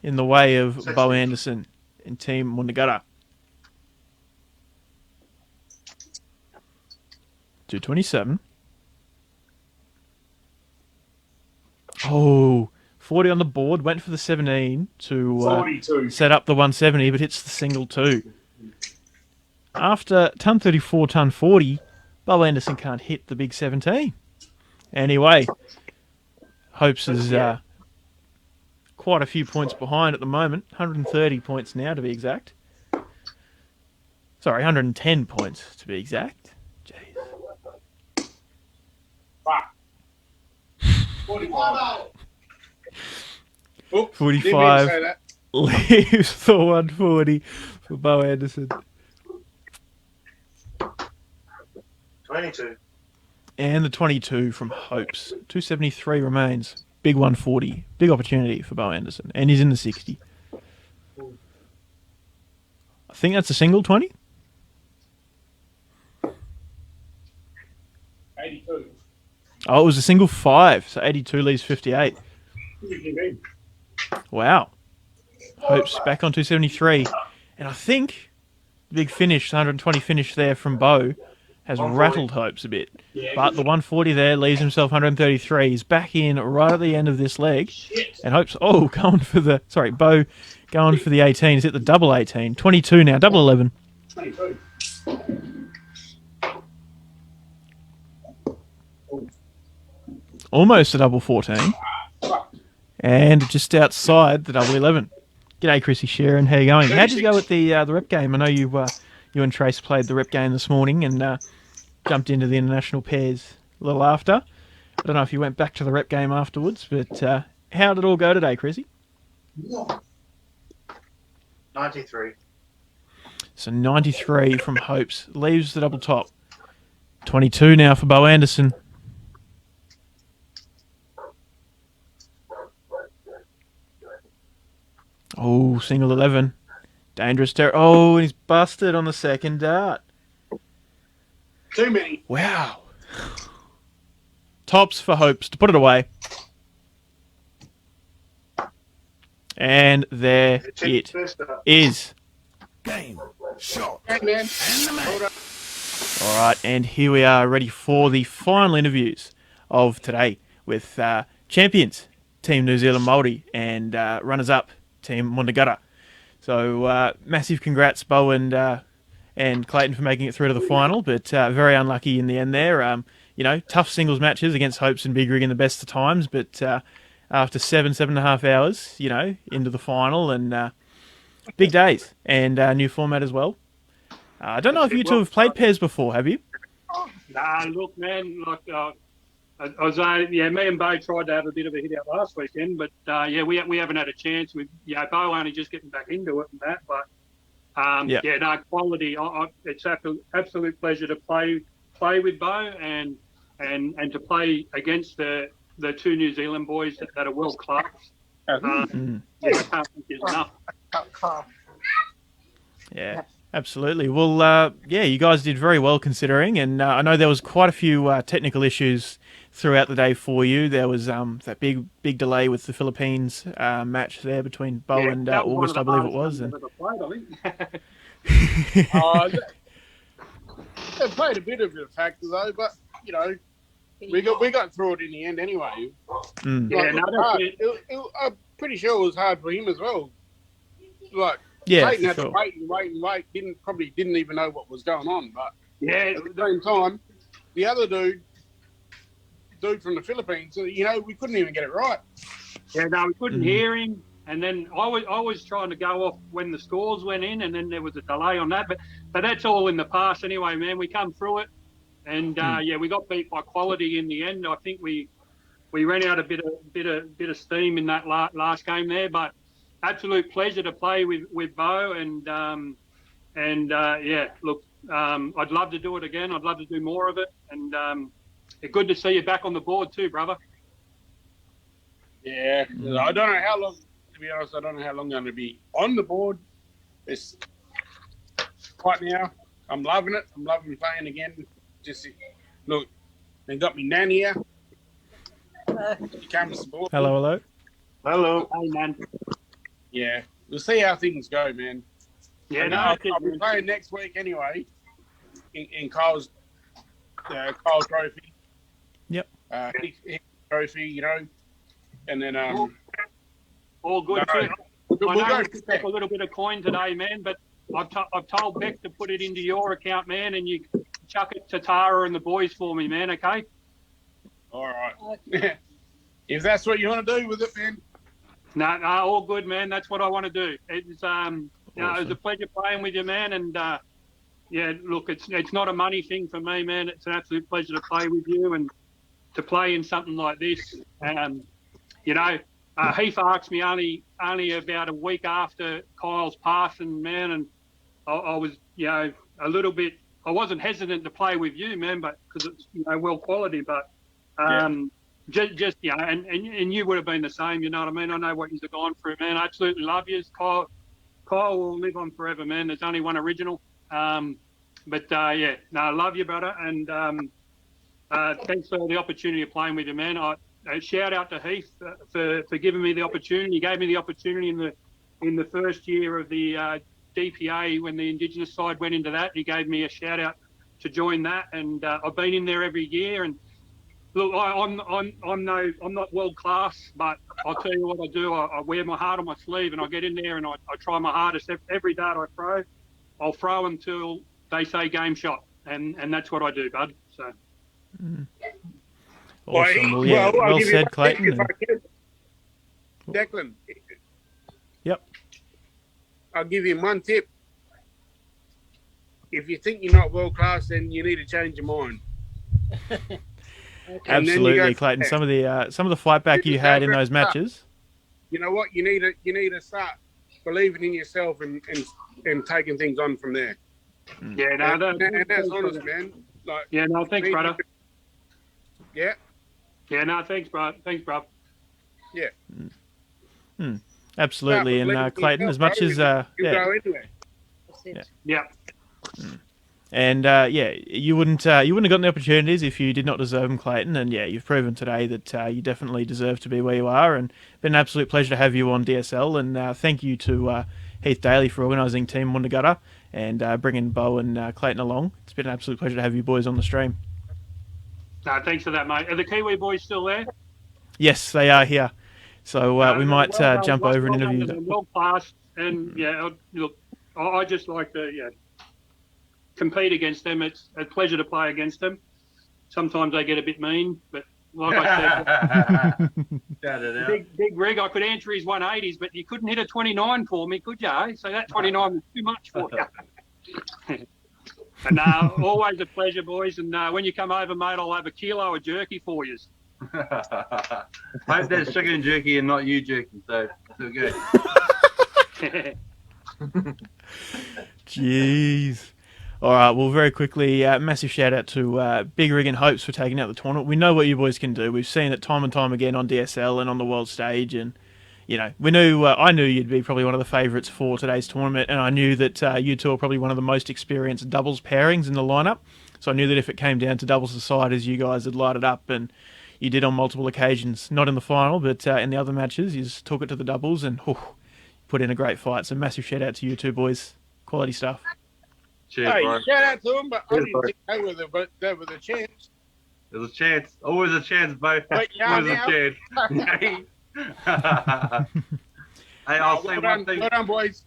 in the way of Bo Anderson and Team Mundagara. 227. Oh, 40 on the board. Went for the 17 to set up the 170, but hits the single 2. After ton 34, ton 40, Bo Anderson can't hit the big 17. Anyway, Hopes is quite a few points behind at the moment. 130 points now to be exact. Sorry, 110 points to be exact. Jeez. 45 leaves the 140 for Bo Anderson. 22. And the 22 from Hopes. 273 remains. Big 140. Big opportunity for Bo Anderson. And he's in the 60. I think that's a single 20. 82. Oh, it was a single 5. So 82 leaves 58. Wow. Hopes back on 273. And I think the big finish, 120 finish there from Bo, has rattled Hopes a bit. But the 140 there leaves himself 133. He's back in right at the end of this leg. And Hopes, Bo going for the 18. He's hit the double 18. 22 now, double 11. 22. Almost a double 14. And just outside the double 11. G'day, Chrissy Sharon. How you going? How'd you go at the rep game? I know you and Trace played the rep game this morning and jumped into the international pairs a little after. I don't know if you went back to the rep game afterwards, but how did it all go today, Chrissy? 93. So 93 from Hopes. Leaves the double top. 22 now for Bo Anderson. Oh, single 11. Dangerous terror. Oh, and he's busted on the second dart. Too many. Wow. Tops for Hopes to put it away. And there it is. Game, shot, Hey, man. and the match. All right, and here we are ready for the final interviews of today with champions, Team New Zealand MAORI, and runners-up, Team Mundagara. So massive congrats, Bo and Clayton, for making it through to the final, but very unlucky in the end there. Tough singles matches against Hopes and Big Rig in the best of times, but after 7.5 hours, into the final, and big days, and new format as well. I don't know if you two have played pairs before, have you? Nah, look, man, me and Bo tried to have a bit of a hit out last weekend, but we haven't had a chance. Bo only just getting back into it and that, but quality. It's absolute pleasure to play with Bo and to play against the two New Zealand boys that are world class. I can't think there's enough. Yeah. Absolutely. Well, you guys did very well considering, and I know there was quite a few technical issues throughout the day for you. There was that big delay with the Philippines match there between Bo and August, I believe it was. And... They played a bit of a factor though, but we got through it in the end anyway. Mm. I'm pretty sure it was hard for him as well. Clayton had to wait and wait. Didn't even know what was going on. But at the same time, the other dude from the Philippines, we couldn't even get it right. Yeah, no, we couldn't hear him. And then I was trying to go off when the scores went in, and then there was a delay on that. But that's all in the past anyway, man. We come through it, and yeah, we got beat by quality in the end. I think we ran out a bit of steam in that last game there. But absolute pleasure to play with Bo, and yeah, look, I'd love to do it again. I'd love to do more of it, and good to see you back on the board too, brother. Yeah, I don't know how long. To be honest, I don't know how long I'm going to be on the board. It's right now. I'm loving it. I'm loving playing again. Just look, they got me Nan here. She came to support me. Hello. Hello. Hey, man. Yeah, we'll see how things go, man. Yeah, no, I'll be playing next week anyway in Kyle's Kyle Trophy. Yep. His trophy, you know, and then all good. No, too. I know we picked up a little bit of coin today, man, but I've told Beck to put it into your account, man, and you chuck it to Tara and the boys for me, man. Okay. All right. If that's what you want to do with it, man. No, all good, man. That's what I want to do. It's you know, it was a pleasure playing with you, man, and yeah, look, it's not a money thing for me, man. It's an absolute pleasure to play with you and to play in something like this. You know, Heath asked me only about a week after Kyle's passing, man, and I was, you know, a little bit. I wasn't hesitant to play with you, man, but because it's, you know, well quality, but just you know, and you would have been the same. You know what I mean? I know what you've gone through, man. I absolutely love you, Kyle. Kyle will live on forever, man. There's only one original. But yeah, no, I love you, brother, and thanks for the opportunity of playing with you, man. A shout out to Heath for giving me the opportunity. He gave me the opportunity in the first year of the DPA when the Indigenous side went into that. He gave me a shout out to join that, and I've been in there every year. And look, I'm not world class, but I'll tell you what I do. I wear my heart on my sleeve, and I get in there and I try my hardest. Every dart I throw, I'll throw until they say game shot, and that's what I do, bud. So. Awesome. Well, yeah, well said, Clayton. Declan. Yep. I'll give you one tip. If you think you're not world class, then you need to change your mind. Absolutely, Clayton. Some of the fight back you had in those matches. You know what? You need to start believing in yourself and taking things on from there. Yeah, no, and that's honest, man. Like, yeah, no, thanks, brother. Yeah. Yeah, no, thanks, bro. Thanks, bro. Yeah. Absolutely, and Clayton, as much as go anywhere. Yeah. And yeah, you wouldn't have gotten the opportunities if you did not deserve them, Clayton. And yeah, you've proven today that you definitely deserve to be where you are. And been an absolute pleasure to have you on DSL. And thank you to Heath Daly for organising Team Wundagutta and bringing Bo and Clayton along. It's been an absolute pleasure to have you boys on the stream. No, thanks for that, mate. Are the Kiwi boys still there? Yes, they are here. So we might jump over and interview them. Well passed, and yeah, look, I just like to compete against them. It's a pleasure to play against them. Sometimes they get a bit mean, but like I said, big Rig, I could answer his 180s, but you couldn't hit a 29 for me, could you? Eh? So that 29 was too much for you. And always a pleasure, boys. And when you come over, mate, I'll have a kilo of jerky for you. Hope that's chicken jerky and not you jerky, so feel good. Jeez. All right, well, very quickly, massive shout out to Big Rig and Hopes for taking out the tournament. We know what you boys can do. We've seen it time and time again on DSL and on the world stage, and you know, we knew I knew you'd be probably one of the favourites for today's tournament, and I knew that you two are probably one of the most experienced doubles pairings in the lineup. So I knew that if it came down to doubles deciders, you guys would light it up, and you did on multiple occasions. Not in the final, but in the other matches, you just took it to the doubles and put in a great fight. So massive shout out to you two boys. Quality stuff. Cheers, hey, bro. shout out to them, but I didn't think they were the chance. There's a chance. Always a chance, both. Always a chance. Hey, I'll say one thing. Well done, boys.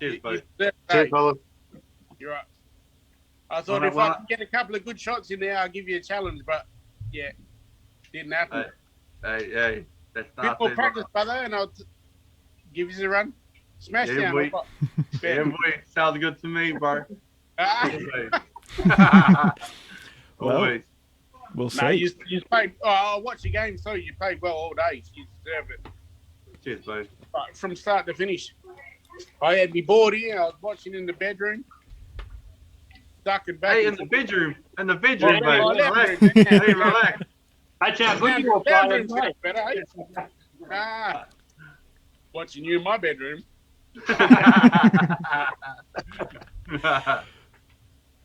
Cheers, both. Cheers, fella. You're right. I thought if I could get a couple of good shots in there, I'll give you a challenge, but yeah, didn't happen. Hey, Bit more practice, brother, and I'll give you a run. Smash down. Boy. Yeah, boy. Sounds good to me, bro. Well, we'll see. No, you played. Oh, I'll watch the game too. You played well all day. You deserve it. Cheers, bro. From start to finish. I had me board here. I was watching in the bedroom. Ducking back. Hey, in the bedroom. In the bedroom, mate. Relax. Hey, relax. That's how good you are playing. Better, hey? Watching you in my bedroom.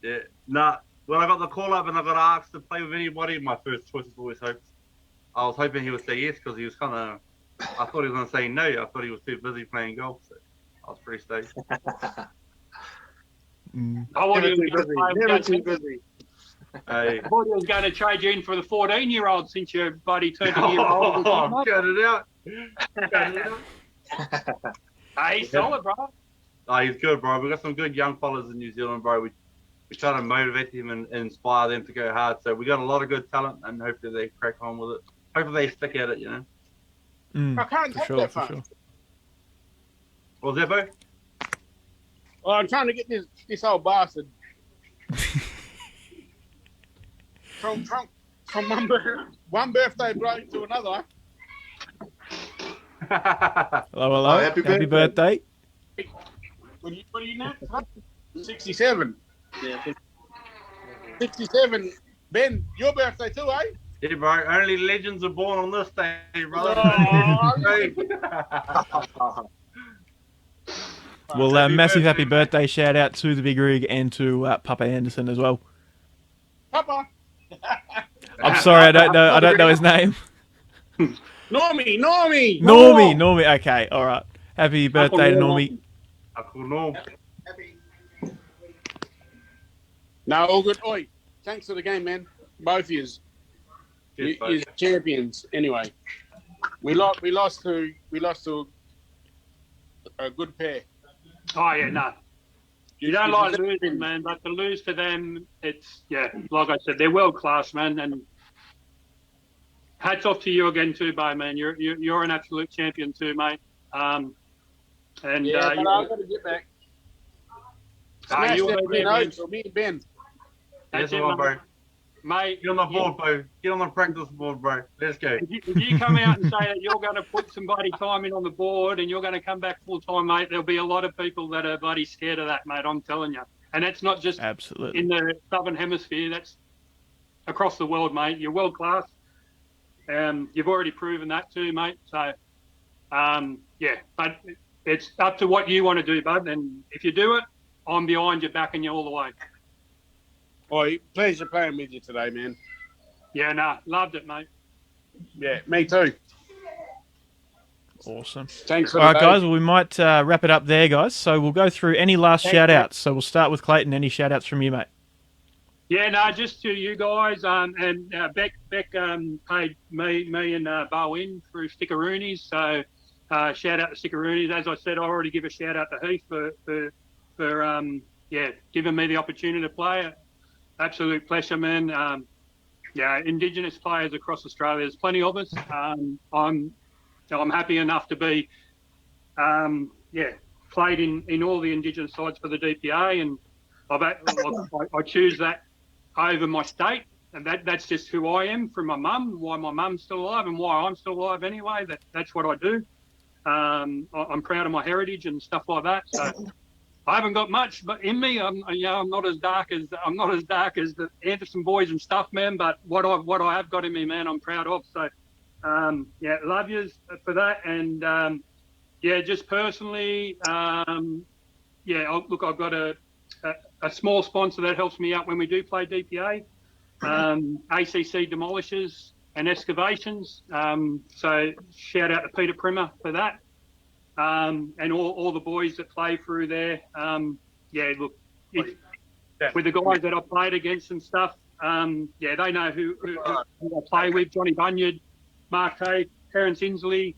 Yeah. Nah. When I got the call up and I got asked to play with anybody, my first choice was always Hopes. I was hoping he would say yes because he was kind of. I thought he was going to say no. I thought he was too busy playing golf. So I was pretty stoked. I wanted to be Never too busy. Hey. I thought he was going to trade you in for the 14-year-old since your buddy turned a year old. Cut it out. Cut it out. Hey, solid, bro. Oh, he's good, bro. We've got some good young fellas in New Zealand, bro. We try to motivate them and inspire them to go hard. So we got a lot of good talent, and hopefully they crack on with it. Hopefully they stick at it, you know. I can't take that far. What was that, bro? Well, I'm trying to get this old bastard from one birthday bloke to another. Hello. Oh, happy birthday. What are you now? 67. Yeah. 67. Ben, your birthday too, eh? Yeah, bro. Only legends are born on this day, brother. Well, massive happy birthday shout out to the Big Rig and to Papa Anderson as well. Papa. I'm sorry, I don't know his name. Normie. Okay, all right. Happy birthday to Normie. Uncle Norm. No, all good. Oi, thanks for the game, man. Both of yous. You're champions. Anyway, we lost to a good pair. Oh yeah, no. You don't like losing, man, but to lose to them, it's like I said, they're world class, man, and hats off to you again too, Bo, man. You're an absolute champion too, mate. But I've got to get back. Smash that Ben Oates or me and Ben. That's it, bro. Mate, get on the board, bro. Get on the practice board, bro. Let's go. If you come out and say that you're going to put some bloody time in on the board and you're going to come back full time, mate, there'll be a lot of people that are bloody scared of that, mate. I'm telling you. And that's not just absolutely in the Southern Hemisphere. That's across the world, mate. You're world class. You've already proven that too, mate. So, but it's up to what you want to do, bud. And if you do it, I'm behind you, backing you all the way. Oi, pleasure playing with you today, man. Yeah, loved it, mate. Yeah, me too. Awesome. Thanks for all right, guys. Well, we might wrap it up there, guys. So we'll go through any last shout-outs. So we'll start with Clayton. Any shout-outs from you, mate? Yeah, no, just to you guys. And Beck paid me and Bo in through Stickeroonies. So shout out to Stickeroonies. As I said, I already give a shout out to Heath for giving me the opportunity to play. Absolute pleasure, man. Indigenous players across Australia. There's plenty of us. I'm happy enough to be, played in all the Indigenous sides for the DPA, and I choose that over my state, and that's just who I am from my mum. Why my mum's still alive, and why I'm still alive anyway. That's what I do. I'm proud of my heritage and stuff like that. So. I haven't got much, but in me, I'm not as dark as the Anderson boys and stuff, man. But what I have got in me, man, I'm proud of. So, love yous for that, and just personally, look, I've got a small sponsor that helps me out when we do play DPA, ACC Demolishers and Excavations. So shout out to Peter Primer for that. And all the boys that play through there. With the guys that I played against and stuff, they know who I play with. Johnny Bunyard, Mark Tate, Terence Inslee,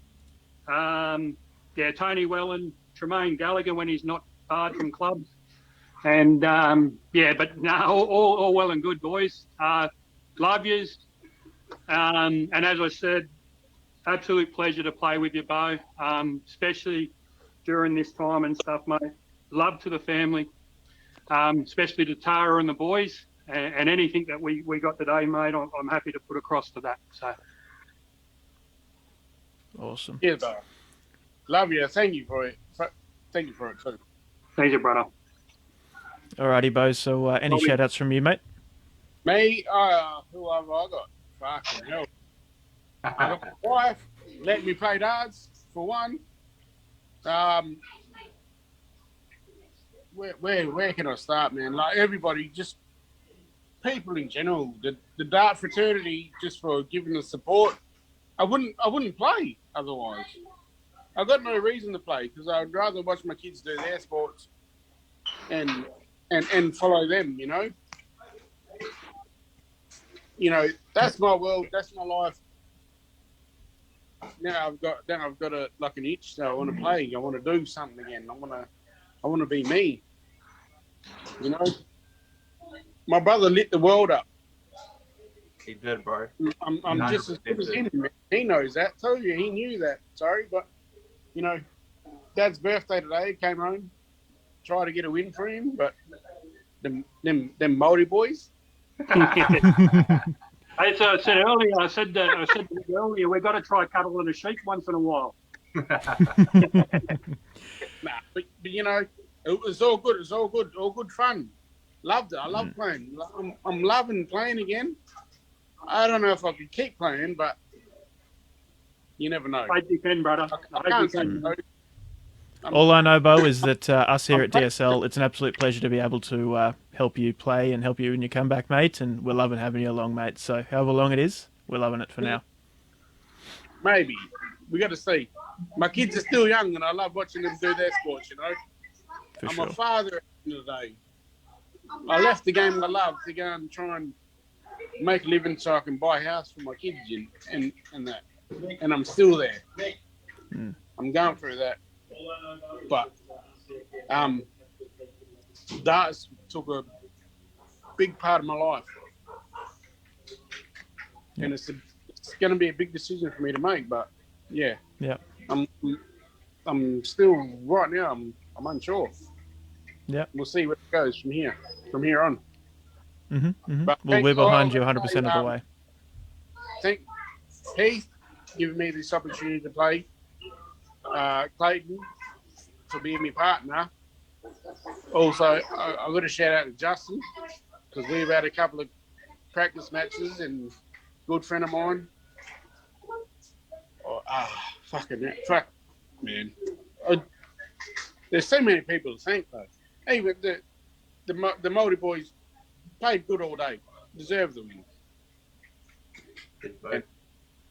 Tony Wellen, Tremaine Gallagher when he's not barred from clubs. And, but no, all well and good, boys. Love yous. And as I said, absolute pleasure to play with you, Bo, especially during this time and stuff, mate. Love to the family, especially to Tara and the boys, and anything that we got today, mate, I'm happy to put across to that. So, Awesome. Yeah, Bo. Love you. Thank you for it. Thank you for it too. Thank you, brother. Alrighty, Bo. So any shout outs from you, mate? Me, who have I got? Fucking hell. I got my wife, let me play darts, for one. Where can I start, man? Like, everybody, just people in general, the dart fraternity, just for giving us support. I wouldn't play otherwise. I've got no reason to play, because I'd rather watch my kids do their sports and follow them, you know? You know, that's my world, that's my life. Now I've got an itch, so I want to play. I want to do something again. I want to be me. You know, my brother lit the world up. He did, bro. I'm just as good as him. Man. He knows that too. He knew that. Sorry, but you know, Dad's birthday today. Came home, tried to get a win for him, but them MAORI boys. As I said earlier, I said to you earlier, we've got to try cuddling a sheep once in a while. Nah, but you know, it was all good. It was all good fun. Loved it. I love playing. I'm loving playing again. I don't know if I could keep playing, but you never know. I you can, brother. I can't say no. All I know, Bo, is that us here at DSL, it's an absolute pleasure to be able to help you play and help you in your comeback, mate. And we're loving having you along, mate. So however long it is, we're loving it for now. Maybe. We got to see. My kids are still young, and I love watching them do their sports, you know. I'm a father at the end of the day. I left the game I love to go and try and make a living so I can buy a house for my kids and that. And I'm still there. I'm going through that. But darts took a big part of my life. And it's going to be a big decision for me to make, but yeah. I'm still right now. I'm unsure. Yeah. We'll see where it goes from here on. But well, we're behind you 100% of the way. Thank Heath giving me this opportunity to play. Clayton for being my partner. Also, I've got to shout out to Justin because we've had a couple of practice matches and good friend of mine. Fuck, man. There's so many people to thank though. Even the MAORI boys played good all day. Deserve the win.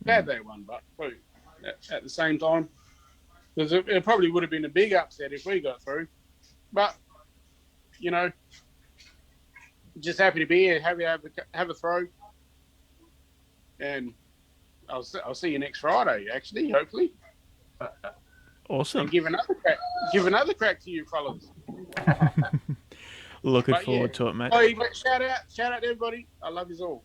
Glad they won, but too, at the same time, because it probably would have been a big upset if we got through. But you know, just happy to be here. Happy to have a throw, and I'll see you next Friday. Actually, hopefully. Awesome. And give another crack to you fellas. Looking forward to it, mate. Oh, shout out to everybody. I love you all.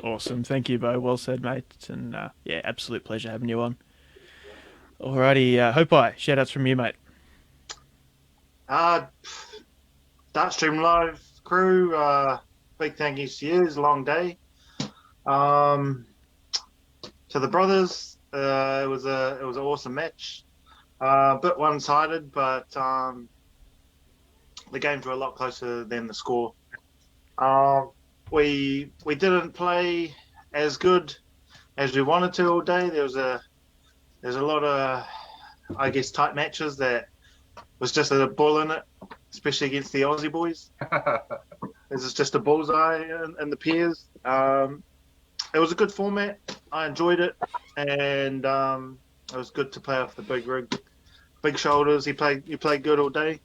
Awesome. Thank you, Bo. Well said, mate. And yeah, absolute pleasure having you on. Alrighty, Hope shout outs from you, mate. Dartstream Live crew, big thank you to you. It's a long day. To the brothers, it was an awesome match. A bit one-sided, but the games were a lot closer than the score. We didn't play as good as we wanted to all day. There's a lot of, I guess, tight matches that was just a bull in it, especially against the Aussie boys. This is just a bullseye in the pairs. It was a good format. I enjoyed it, and it was good to play off the big rig, big shoulders. He played good all day,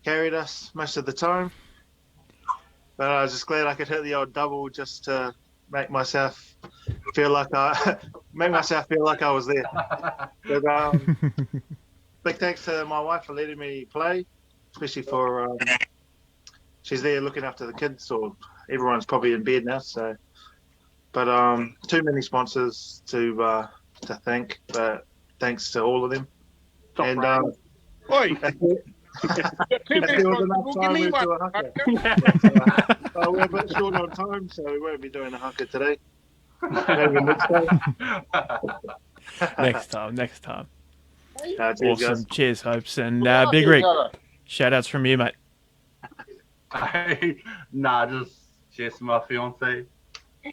carried us most of the time. But I was just glad I could hit the old double just to make myself feel like I was there. But big thanks to my wife for letting me play, especially for she's there looking after the kids, or everyone's probably in bed now. So But too many sponsors to thank. But thanks to all of them. Stop And bragging. Oi, if there was enough time, we'd do a haka. We're a bit short on time, so we won't be doing a haka today. Maybe next time. Next time. Cheers, Awesome. guys. Cheers, Hopes. And Big Rick, shout outs from you, mate. Nah, just my fiance.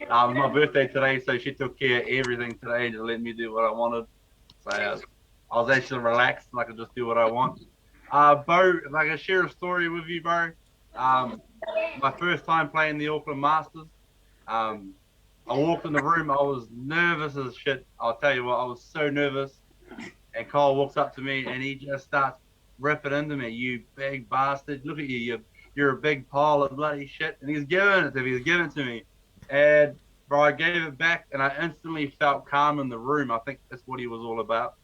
My birthday today, so she took care of everything today to let me do what I wanted. So I was actually relaxed and I could just do what I want. Bo, if I can share a story with you, bro. My first time playing the Auckland Masters. I walked in the room, I was nervous as shit. I'll tell you what, I was so nervous. And Kyle walks up to me and he just starts ripping into me. You big bastard. Look at you. You're a big pile of bloody shit. And he's giving it to me. He's giving it to me. And, bro, I gave it back and I instantly felt calm in the room. I think that's what he was all about.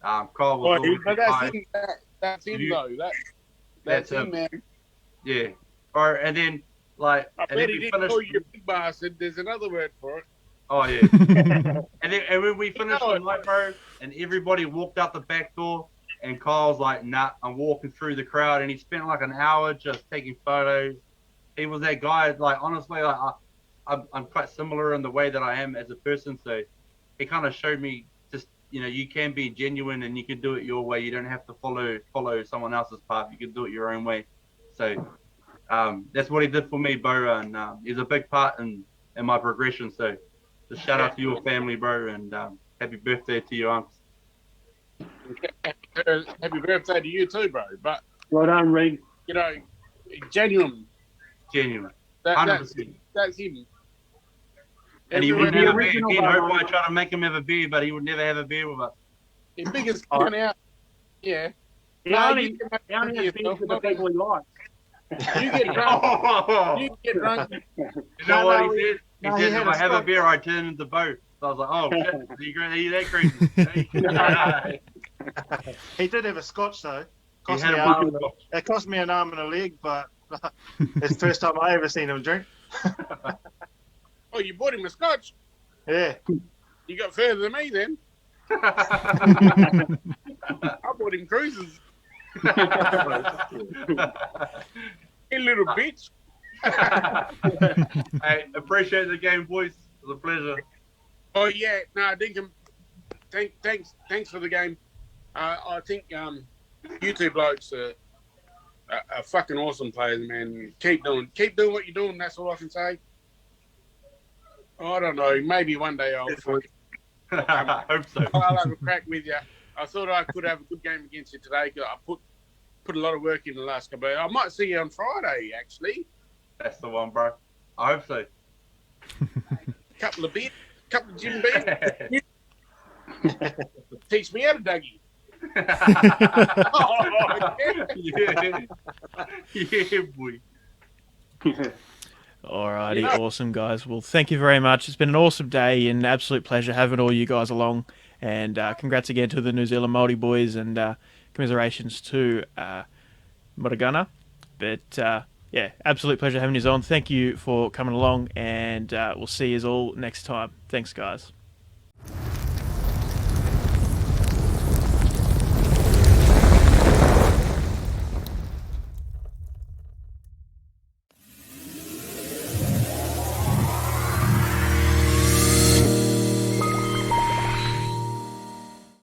Kyle was Oi, but that's him though. That's him, man. Yeah. Bro, and then, like, I bet he didn't call you a big bastard. There's another word for it. Oh, yeah. and when we finished the night, bro, and everybody walked out the back door, and Kyle's like, nah, I'm walking through the crowd, and he spent like an hour just taking photos. He was that guy, like, honestly, like, I'm quite similar in the way that I am as a person, so he kind of showed me just, you know, you can be genuine and you can do it your way. You don't have to follow someone else's path. You can do it your own way. So that's what he did for me, bro, and he's a big part in my progression, so just shout out to your family, bro, and happy birthday to your uncle. Happy birthday to you too, bro. But well done, Reed. You know, genuine. 100%. That's him. And he would never be again. I tried to make him have a beer, but he would never have a beer with us. The biggest coming out. Yeah. He only has beers with the people he likes. You get drunk. You get drunk. You know what he said? He said, if I have a beer, I turn into both. So I was like, oh, shit, are you that crazy? He did have a scotch, though. It cost me an arm and a leg, but it's the first time I ever seen him drink. Oh, you bought him a scotch? Yeah. You got further than me, then. I bought him cruises. You little bitch. Hey, appreciate the game, boys. It was a pleasure. Oh yeah, no, Dinkum. Thanks for the game. I think you two blokes are fucking awesome players, man. Keep doing what you're doing. That's all I can say. I don't know. Maybe one day I'll I hope so. I'll have a crack with you. I thought I could have a good game against you today. I put a lot of work in the last couple. I might see you on Friday, actually. That's the one, bro. I hope so. Couple of gym beers. Teach me how to Dougie. Yeah, boy. Alrighty, awesome, guys. Well, thank you very much. It's been an awesome day and absolute pleasure having all you guys along. And congrats again to the New Zealand Māori boys and commiserations to Moragana. But yeah, absolute pleasure having you on. Thank you for coming along, and we'll see you all next time. Thanks, guys.